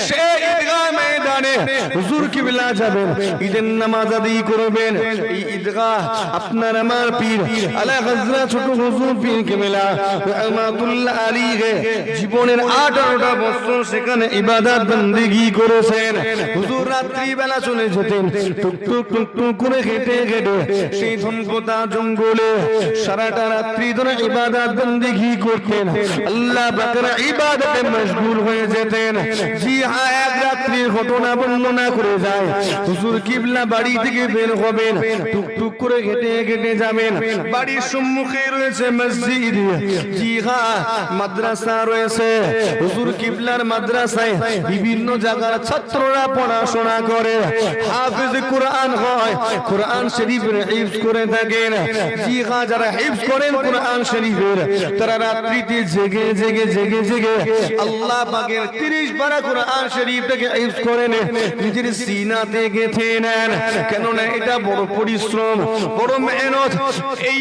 সেই ঈদগাহ ময়দানে হুজুর কিবলা যাবেন, ঈদের নামাজ আদায় করবেন। এই ঈদগাহ আপনার আমার পীর আলা হযরত ছোট হুজুর পীর কিবলা রহমাতুল্লাহ আলাইহি জীবনের 18টা বছর সেখানে ইবাদত বন্দেগী করেছেন। হুজুর রাত্রি বেলা চলে যেতেন, টুক টুক টুক টুক করে হেঁটে হেঁটে সেই ধনকোদা জঙ্গলে সারাটা রাত্রি ধরে ইবাদত বন্দেগী করতেন। আল্লাহ পাকের ইবাদতে মশগুল হয়ে যেতেন। জি হ্যাঁ, এক রাত্রির ঘটনা বর্ণনা করে যায়। হুজুর কিবলা বাড়ি থেকে বের হবেন, টুক টুক করে হেঁটে হেঁটে যাবেন। বাড়ির সম্মুখে রয়েছে মসজিদ, জি হ্যাঁ, মাদ্রাসা রয়েছে। হুজুর কিবলার মাদ্রাসায় বিভিন্ন জায়গার ছাত্ররা পড়াশোনা করে, হাফেজ কোরআন হয়, কোরআন শরীফের হিফজ করে থাকেন। জি হ্যাঁ, যারা হিফজ করেন কোরআন শরীফের, তারা রাত্রিতে জেগে জেগে জেগে জেগে আল্লাহ পাকের 30 পারা কোরআন শরীফটাকে হিফজ করেন, নিজের সিনাতে গেঁথে নেন। কেননা এটা বড় পরিশ্রম, বড় মেহনত। এই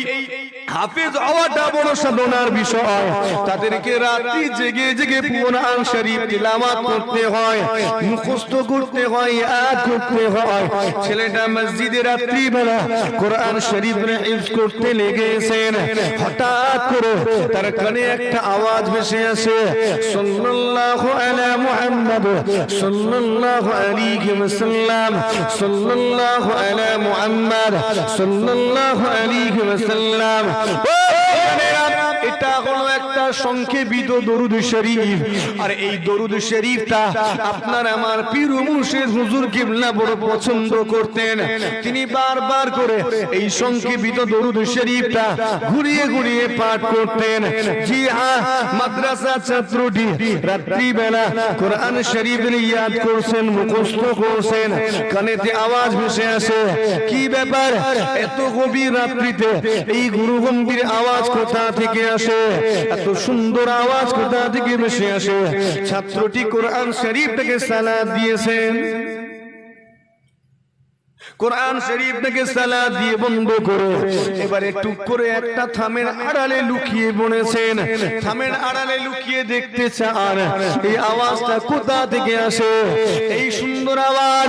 হাফেজ হওয়াটা বড় সাধনার বিষয়। তাদেরকে রাত্রি জেগে জেগে কোরআন শরীফ তিলাওয়াত করতে হয়, মুখস্থ করতে হয়, ইয়াদ করতে হয়। ছেলেটা মসজিদে রাত্রি বেলা কোরআন শরীফের হিফজ করতে লেগেছেন। হঠাৎ করে তার কানে একটা আওয়াজ ভেসে আসে, সাল্লাল্লাহু আলা মুহাম্মদ সাল্লাল্লাহু আলাইহি ওয়াসাল্লাম, সাল্লাল্লাহু আলা মুহাম্মদ সাল্লাল্লাহু আলাইহি ওয়াসাল্লাম। এটা হলো একটা সংক্ষেপিত দরুদ শরীফ। আর এই দরুদ শরীফটা আপনার আমার পীর মুর্শিদ হুজুর কিবলা বড় পছন্দ করতেন। তিনি বারবার করে এই সংক্ষেপিত দরুদ শরীফটা ঘুরিয়ে ঘুরিয়ে পাঠ করতেন। জি হ্যাঁ, মাদ্রাসা ছাত্রটি রাত্রি বেলা কোরআন শরীফের ইয়াদ করছেন, মুখস্থ করছেন, কানেতে আওয়াজ ভেসে আসে, কি ব্যাপার এত গভীর রাত্রিতে এই গুরু গম্ভীর আওয়াজ কোথা থেকে আসে, এত সুন্দর আওয়াজ কোথা থেকে ভেসে আসে? ছাত্রটি কোরআন শরীফটাকে সালাত দিয়েছেন, কোরআন শরীফটাকে সালাত দিয়ে বন্ধ করে এবারে টুক করে একটা থামের আড়ালে লুকিয়ে বলেছেন। থামের আড়ালে লুকিয়ে দেখতে চান এই আওয়াজটা কোথা থেকে আসে। এই সুন্দর আওয়াজ,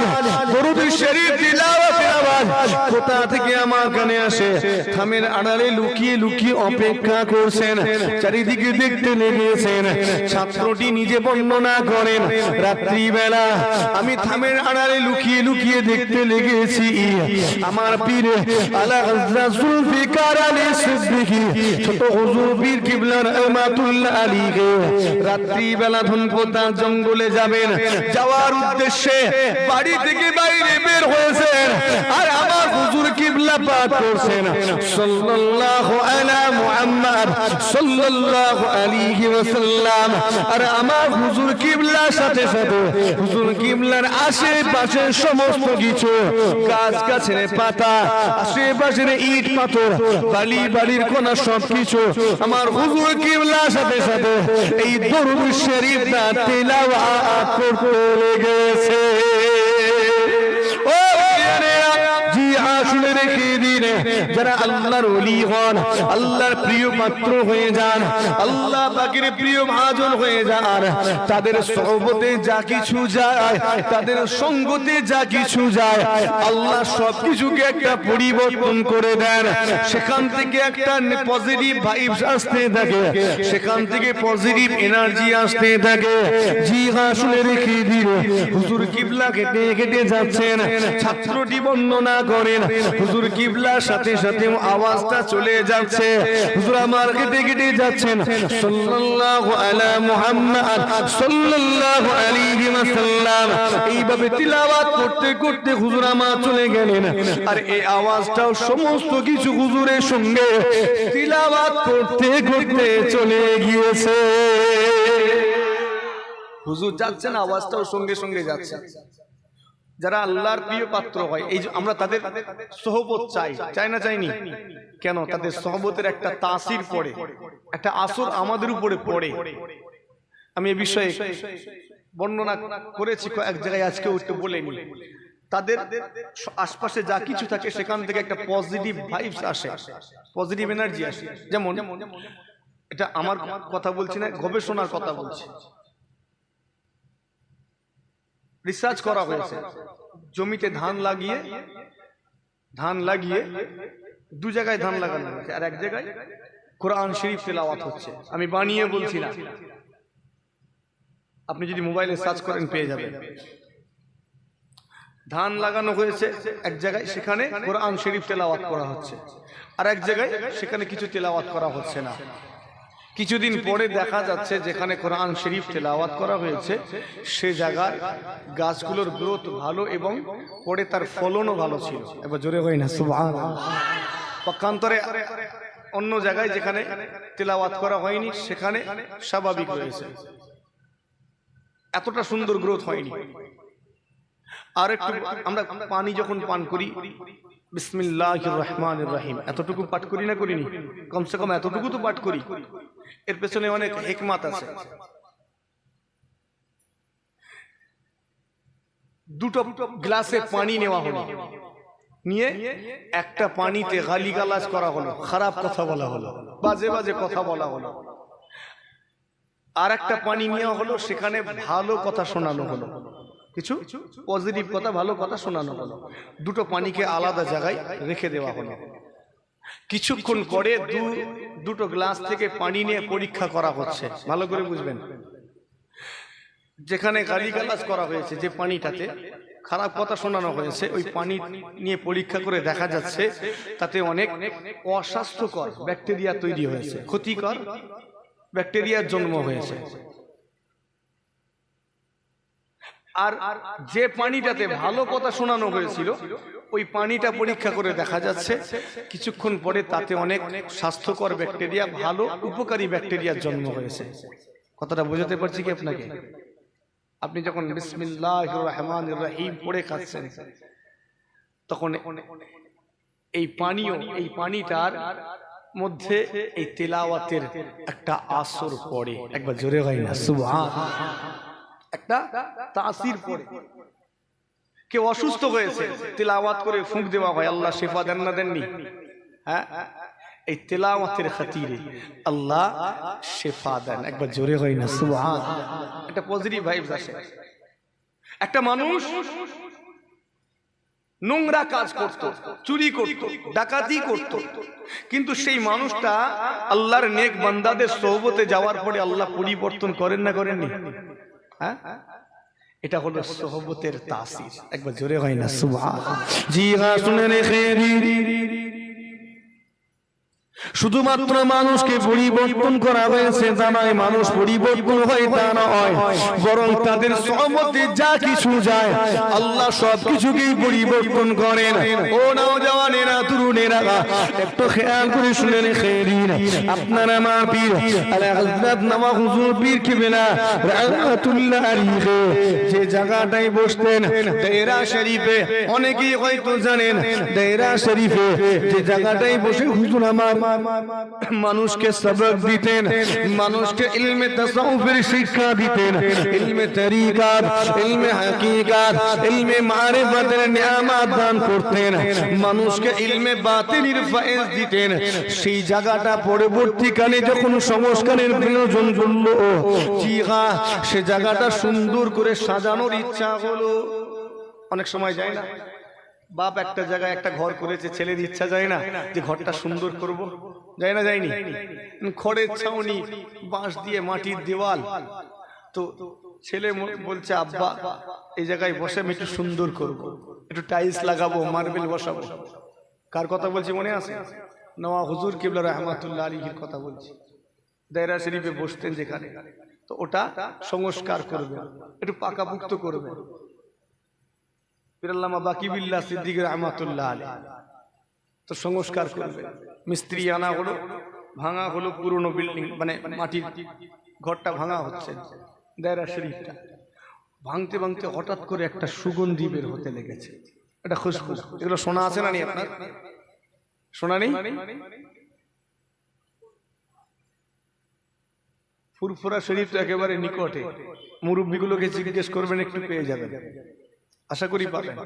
দরুদ শরীফ তিলাওয়াতের আওয়াজ কোথা থেকে আমার কানে আসে? থামের আড়ালে লুকিয়ে লুকিয়ে অপেক্ষা করছেন, চারিদিকে দেখতে লেগেছেন। ছাত্রটি নিজে বর্ণনা করেন, রাত্রি বেলা আমি থামের আড়ালে লুকিয়ে লুকিয়ে দেখতে লেগেছি আমার পীর আলা হযরত জুলফিকার আলী সিদ্দিকী ছোট হুজুর পীর কিবলা রহমাতুল্লাহ আলাইহি রাত্রি বেলা ধনকোদা জঙ্গলে যাবেন। যাওয়ার উদ্দেশ্যে বাড়ি থেকে বাইরে বের হয়েছেন। আর আমার হুজুর কিবলা পাঠ করছেন সাল্লাল্লাহু আলা মুহাম্মদ সাল্লাল্লাহু আলাইহি ওয়াসাল্লাম। আর আমার হুজুর কিবলার সাথে সাথে হুজুর কিবলার আশেপাশে সমস্ত কিছু গাছ গাছের পাতা, আশেপাশের ইট পাথর, বালি বালির কোনা সবকিছু আমার হুজুর কিবলার সাথে সাথে এই দরুদ শরীফটা তিলাওয়াত করতে লেগেছে। ও জি আসলে রেখে দিন, যারা আল্লাহর ওলি হন, আল্লাহর প্রিয় পাত্র হয়ে যান, আল্লাহ পাকের প্রিয় ভাজন হয়ে যান, তাদের সোহবতে যা কিছু যায়, তাদের সঙ্গতে যা কিছু যায়, আল্লাহ সবকিছুকে একটা পরিবর্তন করে দেন। সেখান থেকে একটা পজিটিভ ভাইবস আসতে থাকে, সেখান থেকে পজিটিভ এনার্জি আসতে থাকে। জি আসলে রেখে দিন, হুজুর কিবলা কেটে কেটে যাচ্ছেন। ছাত্রটি বর্ণনা করেন, হুজুর কিবলার সাথে সাথে আওয়াজটা চলে যাচ্ছে, হুজুর আমার কেটে কেটে যাচ্ছেন সাল্লাল্লাহু আলা মুহাম্মদ সাল্লাল্লাহু আলাইহি ওয়াসাল্লাম। এইভাবে তিলাওয়াত করতে করতে হুজুর আমার চলে গেলেন, আর এই আওয়াজটাও সমস্ত কিছু হুজুরের সঙ্গে তিলাওয়াত করতে করতে চলে গিয়েছে। হুজুর যাচ্ছেন, আওয়াজটাও সঙ্গে সঙ্গে যাচ্ছে। যারা আল্লাহর প্রিয় পাত্র হয়, এই আমরা তাদের সোহবত চাই না চাইনি? কেন? তাদের সোহবতের একটা তাসির পড়ে, একটা আসর আমাদের উপরে পড়ে। আমি এই বিষয়ে বর্ণনা করেছি এক জায়গায়, আজকে উঠতে বলেনি। তাদের আশপাশে যা কিছু থাকে সেখান থেকে একটা পজিটিভ ভাইবস আসে, পজিটিভ এনার্জি আসে। যেমন এটা আমার কথা বলছি না, গবেষণার কথা বলছি। রিসার্চ করা হয়েছে, জমিতে ধান লাগিয়ে দু জায়গায় ধান লাগানো হয়েছে, আর এক জায়গায় কোরআন শরীফ তেলাওয়াত হচ্ছে। আমি বানিয়ে বলছি না, আপনি যদি মোবাইলে সার্চ করেন পেয়ে যাবেন। ধান লাগানো হয়েছে এক জায়গায়, সেখানে কোরআন শরীফ তেলাওয়াত করা হচ্ছে, আর এক জায়গায় সেখানে কিছু তেলাওয়াত করা হচ্ছে না। কিছুদিন পরে দেখা যাচ্ছে যেখানে কোরআন শরীফ তেলাওয়াত করা হয়েছে সে জায়গার গাছগুলোর গ্রোথ ভালো এবং পরে তার ফলনও ভালো ছিল। একবার জোরে হয় না সুবহানাল্লাহ। পক্ষান্তরে অন্য জায়গায় যেখানে তেলাওয়াত করা হয়নি সেখানে স্বাভাবিক হয়েছে, এতটা সুন্দর গ্রোথ হয়নি। আর একটু আমরা পানি যখন পান করি বিসমিল্লাহির রহমানির রহিম এতটুকু পাঠ করি না করিনি? কমসে কম এতটুকু তো পাঠ করি। এর পেছনে অনেক হিকমত আছে। দুটো গ্লাসে পানি নেওয়া হলো, নিয়ে একটা পানিতে গালিগালাজ করা হলো, খারাপ কথা বলা হলো, বাজে বাজে কথা বলা হলো। আর একটা পানি নেওয়া হলো, সেখানে ভালো কথা শোনানো হলো, কিছু পজিটিভ কথা, ভালো কথা শোনানো হলো। দুটো পানিকে আলাদা জায়গায় রেখে দেওয়া হলো। কিছুক্ষণ পরে দুটো গ্লাস থেকে পানি নিয়ে পরীক্ষা করা হচ্ছে। ভালো করে বুঝবেন, যেখানে গালিগালাজ করা হয়েছে, যে পানিটাতে খারাপ কথা শোনানো হয়েছে, ওই পানি নিয়ে পরীক্ষা করে দেখা যাচ্ছে তাতে অনেক অস্বাস্থ্যকর ব্যাকটেরিয়া তৈরি হয়েছে, ক্ষতিকর ব্যাকটেরিয়ার জন্ম হয়েছে। আর যে পানিটাতে ভালো কথা শোনানো হয়েছিল, ওই পানিটা পরীক্ষা করে দেখা যাচ্ছে কিছুক্ষণ পরে তাতে অনেক স্বাস্থ্যকর ব্যাকটেরিয়া, ভালো উপকারী ব্যাকটেরিয়ার জন্ম হয়েছে। কথাটা বোঝাতে পারছি কি আপনাকে? আপনি যখন বিসমিল্লাহির রহমানির রহিম পড়ে খাচ্ছেন, তখন এই পানিটার মধ্যে এই তেলাওয়াতের একটা আসর পড়ে। একবার জোরে হয় না সুবহানাল্লাহ। একটা তাসির পড়ে। কেউ অসুস্থ হয়েছে, তেলাওয়াত করে ফুঁক দেওয়া হয়, আল্লাহ শিফা দেন না দেননি? হ্যাঁ, এই তেলাওয়াতের খাতিরে আল্লাহ শিফা দেন। একবার জোরে হয় না সুবহানাল্লাহ। একটা পজিটিভ ভাইবস আসে। একটা মানুষ নোংরা কাজ করত, চুরি করত, ডাকাতি করত, কিন্তু সেই মানুষটা আল্লাহর নেক বান্দাদের সোহবতে যাওয়ার পরে আল্লাহ পরিবর্তন করেন না করেননি? হ্যাঁ, এটা হলো সোহবতের তাসির। একবার জোরে হয় না সুবহানাল্লাহ। জি হ্যাঁ, শুনেন শুধুমাত্র মানুষকে পরিবর্তন করা হয়েছে তা নয়, মানুষ পরিবর্তন হয় তা নয়, বরং তাদের সোহবতে যা কিছু যায় আল্লাহ সব কিছুকেই পরিবর্তন করেন। ও নওজওয়ানেরা, তরুণেরা, একটু খেয়াল করে শুনেন খেরিন। আপনারা মা পীর আলা হযরত নওয়াজ হুজুর পীর কিবলা রাহমাতুল্লাহ আলাইহি যে জায়গাটায় বসতেন দায়রা শরীফে, অনেকেই হয়তো জানেন দায়রা শরীফে যে জায়গাটায় বসে হুজুর আমার মানুষকে সবক দিতেন, মানুষকে ইলমে তাসাউফের শিক্ষা দিতেন, ইলমে তরিকাত, ইলমে হাকিকাত, ইলমে মারিফাতের নিয়ামত দান করতেন, মানুষকে ইলমে বাতিনের ফায়েজ দিতেন। সেই জায়গাটা পরবর্তীকালে যখন সংস্কারের প্রয়োজন পড়ল, জি হ্যাঁ, সে জায়গাটা সুন্দর করে সাজানোর ইচ্ছা হলো। অনেক সময় যায় না, বাপ একটা জায়গায় একটা ঘর করেছে, ছেলের ইচ্ছা যায় না যে ঘরটা সুন্দর করব? যায় না? যায়নি? খড়ের ছাউনি, বাঁশ দিয়ে মাটির দেওয়াল, তো ছেলে বলছে আব্বা এই জায়গায় বসে আমি একটু সুন্দর করব, একটু টাইলস লাগাবো, মার্বেল বসাবো। কার কথা বলছি মনে আছে? নওয়াব হুজুর কিবলা রহমাতুল্লাহ আলাইহির কথা বলছি। দায়রা শরীফে বসতেন যেখানে, তো ওটা সংস্কার করবে, একটু পাকাপুক্ত করবে। পীর-আল্লামা বাকিবিল্লাহ সিদ্দিক রহমাতুল্লাহ আলাইহি তো সংস্কার করবে। মিস্ত্রি আনা হলো, ভাঙা হলো পুরনো বিল্ডিং, মানে মাটির ঘরটা ভাঙা হচ্ছে দায়রা শরীফটা। ভাঙতে ভাঙতে হঠাৎ করে একটা সুগন্ধি বের হতে লেগেছে, এটা খুশবু। এগুলো শোনা আছে না নি আপনার? শোনা নেই? ফুরফুরা শরীফ তো একেবারে নিকটে, মুরব্বীগুলোকে জিজ্ঞেস করবেন, একটু পেয়ে যাবেন, আশা করি পাবেন।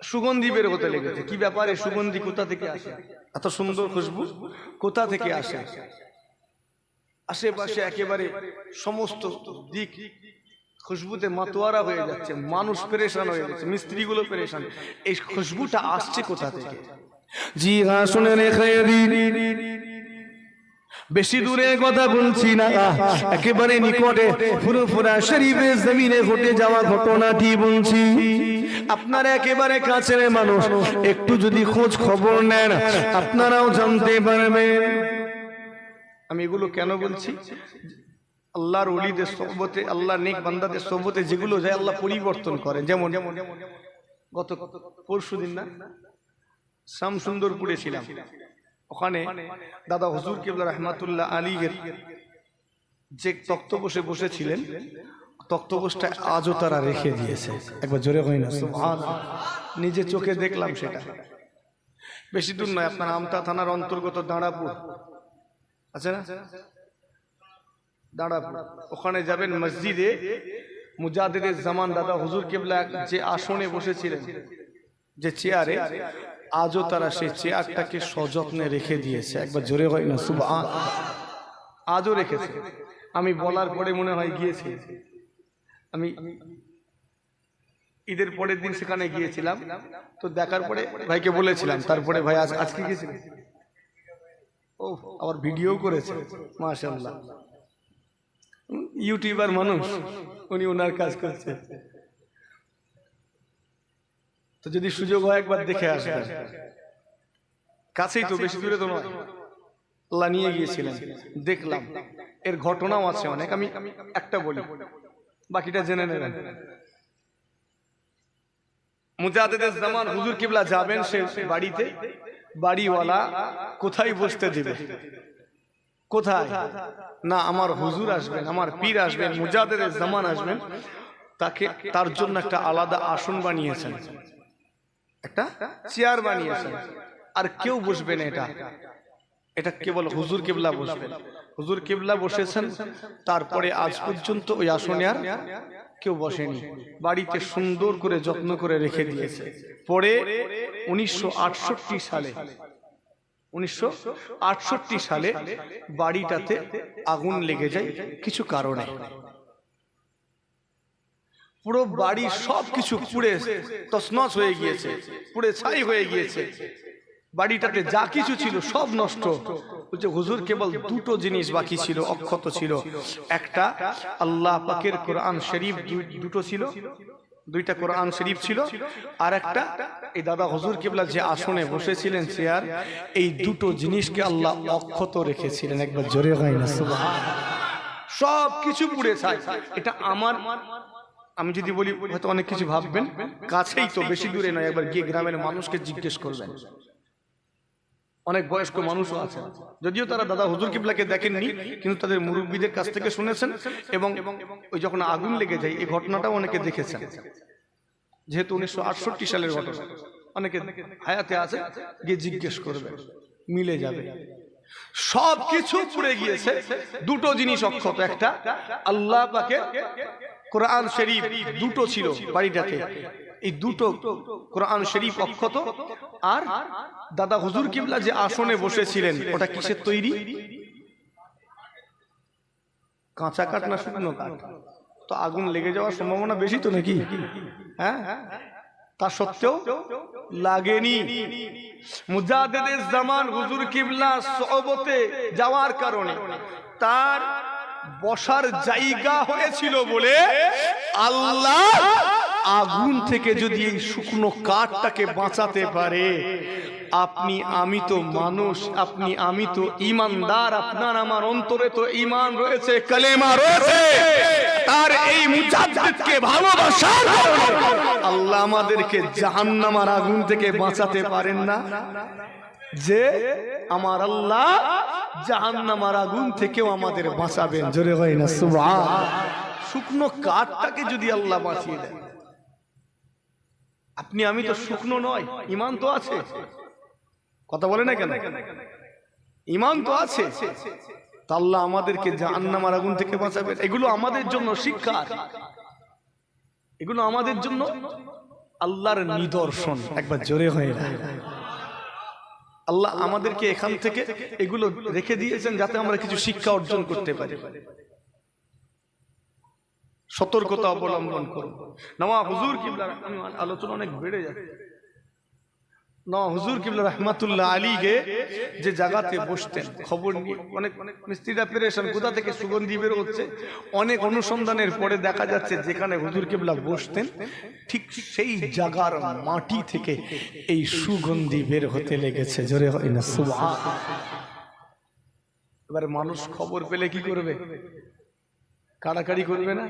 সুগন্ধি বের হতে লেগেছে। কি ব্যাপারে? সুগন্ধি কোথা থেকে আসে? এত সুন্দর খুশবু কোথা থেকে আসে? আশেপাশে একেবারে সমস্ত দিক খুশবুতে মাতোয়ারা হয়ে যাচ্ছে, মানুষ পেরেশান হয়ে যাচ্ছে, মিস্ত্রিগুলো পেরেশান। এই খুশবুটা আসছে কোথা থেকে? জি হ্যাঁ, শুনে রেখে দিন, বেশি দূরে কথা বলছি না, একেবারে নিকটে ফুরফুরা শরীফের জমিনে ঘটে যাওয়া ঘটনাটি বলছি। আপনারা একেবারে কাছের মানুষ, একটু যদি খোঁজ খবর নেন আপনারাও জানতে পারবেন। আমি এগুলো কেন বলছি? আল্লাহর ওলিদের সোহবতে, আল্লাহর নেক বান্দাদের সোহবতে যেগুলো যায় আল্লাহ পরিবর্তন করেন। যেমন গত পরশুদিন না শামসুন্দরপুরে ছিলাম, ওখানে দাদা হুজুর কিবলা রহমাতুল্লাহ আলাইহির যে তক্তপোষে বসেছিলেন, তক্তপোষটা আজও তারা রেখে দিয়েছে। একবার জোরে কই না সুবহানাল্লাহ। নিজে চোখে দেখলাম সেটা। বেশি দূর নয়, আপনার আমতা থানার অন্তর্গত দাঁড়াপুর আছে না, দাঁড়াপুর, ওখানে যাবেন মসজিদে মুজাদ্দিদে জামান দাদা হুজুর কিবলা যে আসনে বসেছিলেন, যে চেয়ারে, আজও তারা সেই চেয়ারটাকে সযত্নে রেখে দিয়েছে। একবার জোরে হয় না সুবহানাল্লাহ। আজও রেখেছে। আমি বলার পরে মনে হয় গিয়েছি, আমি ঈদের পরের দিন সেখানে গিয়েছিলাম, তো দেখার পরে ভাইকে বলেছিলাম, তারপরে ভাই আজকে গিয়েছিলেন, ও আবার ভিডিও করেছে, মাশাআল্লাহ। ইউটিউবার মানুষ, উনি ওনার কাজ করছে, তো যদি সুযোগ হয় একবার দেখে আসবেন। কাছেই তো, বেশি দূরে তো নয়। আল্লাহ নিয়ে গিয়েছিলেন, দেখলাম। এর ঘটনাও আছে অনেক, আমি একটা বলি, বাকিটা জেনে নেবেন। মুজাদ্দিদে জামান হুজুর কিবলা যাবেন সে বাড়িতে, বাড়িওয়ালা কোথায় বসতে দেবে? কোথায় না, আমার হুজুর আসবেন, আমার পীর আসবেন, মুজাদ্দিদে জামান আসবেন, তাকে তার জন্য একটা আলাদা আসন বানিয়েছেন, একটা চেয়ার বানিয়েছেন, আর কেউ বসবেন এটা, এটা কেবল হুজুর কিবলা বসবেন। হুজুর কিবলা বসেছেন, তারপরে আজ পর্যন্ত ওই আসনে আর কেউ বসেনি। বাড়িতে সুন্দর করে যত্ন করে রেখে দিয়েছে। পরে 1968 সালে, 1968 সালে বাড়িটাতে আগুন লেগে যায় কিছু কারণে। পুরো বাড়ি সবকিছু পুড়ে তছনছ হয়ে গিয়েছে, পুড়ে ছাই হয়ে গিয়েছে। বাড়িটাতে যা কিছু ছিল সব নষ্ট। হুজুর কেবল দুটো জিনিস বাকি ছিল, অক্ষত ছিল। একটা আল্লাহ পাকের কোরআন শরীফ, দুটো ছিল, দুইটা কোরআন শরীফ ছিল, আর একটা এই দাদা হুজুর কিবলা যে আসনে বসেছিলেন চেয়ার, এই দুটো জিনিসকে আল্লাহ অক্ষত রেখেছিলেন। একবার জোরে হয় না সুবহানাল্লাহ। সব কিছু পুড়ে ছাই। এটা আমার, আমি যদি বলি হয়তো অনেক কিছু ভাববেন, কাছেই তো, বেশি দূরে নয়। একবার গিয়ে গ্রামের মানুষকে জিজ্ঞেস করবেন, অনেক বয়স্ক মানুষও আছে, যদিও তারা দাদা হুজুর কিবলাকে দেখেননি, কিন্তু তাদের মুরব্বীদের কাছ থেকে শুনেছেন। এবং ওই যখন আগুন লেগে যায় এই ঘটনাটাও অনেকে দেখেছেন, যেহেতু 1968 সালের ঘটনা, অনেকে হায়াতে আছে, গিয়ে জিজ্ঞেস করবে, মিলে যাবে। সব কিছু পুড়ে গিয়েছে, দুটো জিনিস অক্ষত। একটা আল্লাহ পাকের কোরআন শরীফ, দুটো ছিল বাড়িটাতে, এই দুটো কোরআন শরীফ অক্ষত। আর দাদা হুজুর কিবলা যে আসনে বসেছিলেন, ওটা কিসের তৈরি? কাঁচা কাঠ না শুকনো কাঠ? তো আগুন লেগে যাওয়ার সম্ভাবনা বেশি তো নাকি? হ্যাঁ, তা সত্ত্বেও লাগেনি। মুজাদ্দিদে জামান হুজুর কিবলা সোহবতে যাওয়ার কারণে তার বসার জায়গা হয়েছিল বলে আল্লাহ আগুন থেকে যদি এই শুকনো কাঠটাকে বাঁচাতে পারে, আপনি আমি তো মানুষ, আপনি আমি তো ঈমানদার, আপনার আমার অন্তরে তো ঈমান রয়েছে, কালেমা রয়েছে। তার এই মুজাদ্দিদকে ভালোবাসার কারণে আল্লাহ আমাদেরকে জাহান্নামের আগুন থেকে বাঁচাতে পারেন না? যে আমার আল্লাহ জাহান্নামের আগুন থেকেও আমাদের বাঁচাবেন। জোরে হয় না সুবহান। শুকনো কাঠটাকে যদি আল্লাহ বাঁচিয়ে দেন, আপনি আমি তো শুকনো নয়, ঈমান তো আছে। কথা বলে না কেন? ঈমান তো আছে, তা আল্লাহ আমাদেরকে জাহান্নামের আগুন থেকে বাঁচাবেন। এগুলো আমাদের জন্য শিক্ষা, এগুলো আমাদের জন্য আল্লাহর নিদর্শন। একবার জোরে হয় না। আল্লাহ আমাদেরকে এখান থেকে এগুলো রেখে দিয়েছেন যাতে আমরা কিছু শিক্ষা অর্জন করতে পারি। সতর্কতা অবলম্বন করুন। নওয়াব হুজুর কিবলা, আলোচনা অনেক বেড়ে যায়। নওয়াব হুজুর কিবলা রহমাতুল্লাহ আলীকে যে জায়গাতে বসতেন, খবর নিয়ে অনেক মিস্ত্রিরা পেরেশান, কোথা থেকে সুগন্ধি বের হচ্ছে। অনেক অনুসন্ধানের পরে দেখা যাচ্ছে যেখানে হুজুর কিবলা বসতেন ঠিক সেই জায়গার মাটি থেকে এই সুগন্ধি বের হতে লেগেছে। জোরে হয় না সুবহান। এবার মানুষ খবর পেলে কি করবে? কাড়াকাড়ি করবে না?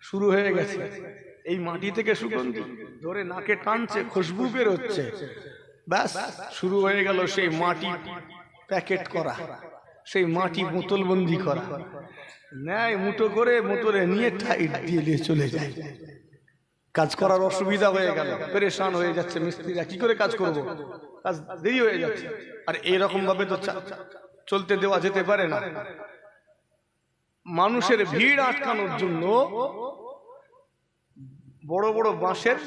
শুরু হয়ে গেছে। এই মাটি থেকে সুগন্ধি ধরে নাকে টানছে, খুশবু বের হচ্ছে, ব্যাস শুরু হয়ে গেল সেই মাটি প্যাকেট করা, সেই মাটি বোতলবন্দি করা। নেয় মুঠো করে, বোতলে নিয়ে টাইট দিয়ে চলে যায়। কাজ করার অসুবিধা হয়ে গেল, পেরেশান হয়ে যাচ্ছে মিস্ত্রিরা, কি করে কাজ করব, কাজ দেরি হয়ে যাচ্ছে। আর এরকম ভাবে তো চলতে দেওয়া যেতে পারে না। মানুষের ভিড় আটকানোর জন্য বড় বড় বাঁশের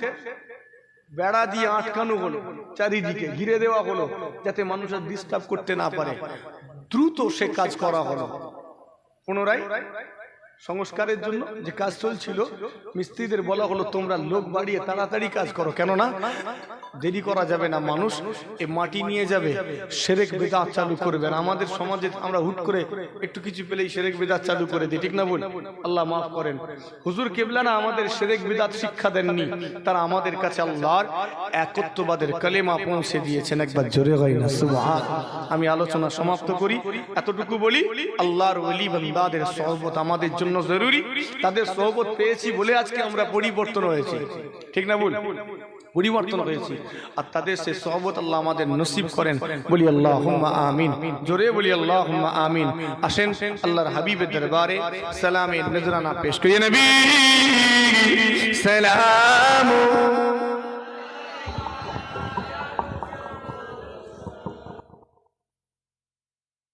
বেড়া দিয়ে আটকানো হলো, চারিদিকে ঘিরে দেওয়া হলো যাতে মানুষের ডিস্টার্ব করতে না পারে। দ্রুত সে কাজ করা হলো। পুনরায় সংস্কারের জন্য যে কাজ চলছিল, মিস্ত্রিদের বলা হলো তোমরা লোক বাড়িয়ে তাড়াতাড়ি কাজ করো, কেননা দেরি করা যাবে না। মানুষ এই মাটি নিয়ে যাবে, শিরক বিদআত চালু করবে। আমাদের সমাজে আমরা হুট করে একটু কিছু পেলেই শিরক বিদআত চালু করে দিই, ঠিক না বল? আল্লাহ মাফ করেন। হুজুর কিবলা না আমাদের শিরক বিদআত শিক্ষা দেননি, তারা আমাদের কাছে আল্লাহর একত্ববাদের কালেমা পৌঁছে দিয়েছেন। একবার জোরে হয় না সুবহান। আমি আলোচনা সমাপ্ত করি, এতটুকু বলি, আল্লাহর ওলি বান্দাদের সহবত আমাদের জন্য জরুরি। তাদের সহবত পেয়েছি বলে আজকে আমরা পরিবর্তন হয়েছি, ঠিক না বল? পরিবর্তন হয়েছি। আর তাদের সে সহবত আল্লাহ আমাদের নসিব করেন। বলি আল্লাহুম্মা আমিন। জোরে বলি আল্লাহুম্মা আমিন। আসেন আল্লাহর হাবিবের দরবারে সালামের নজরানা পেশ করি। নবী সালামু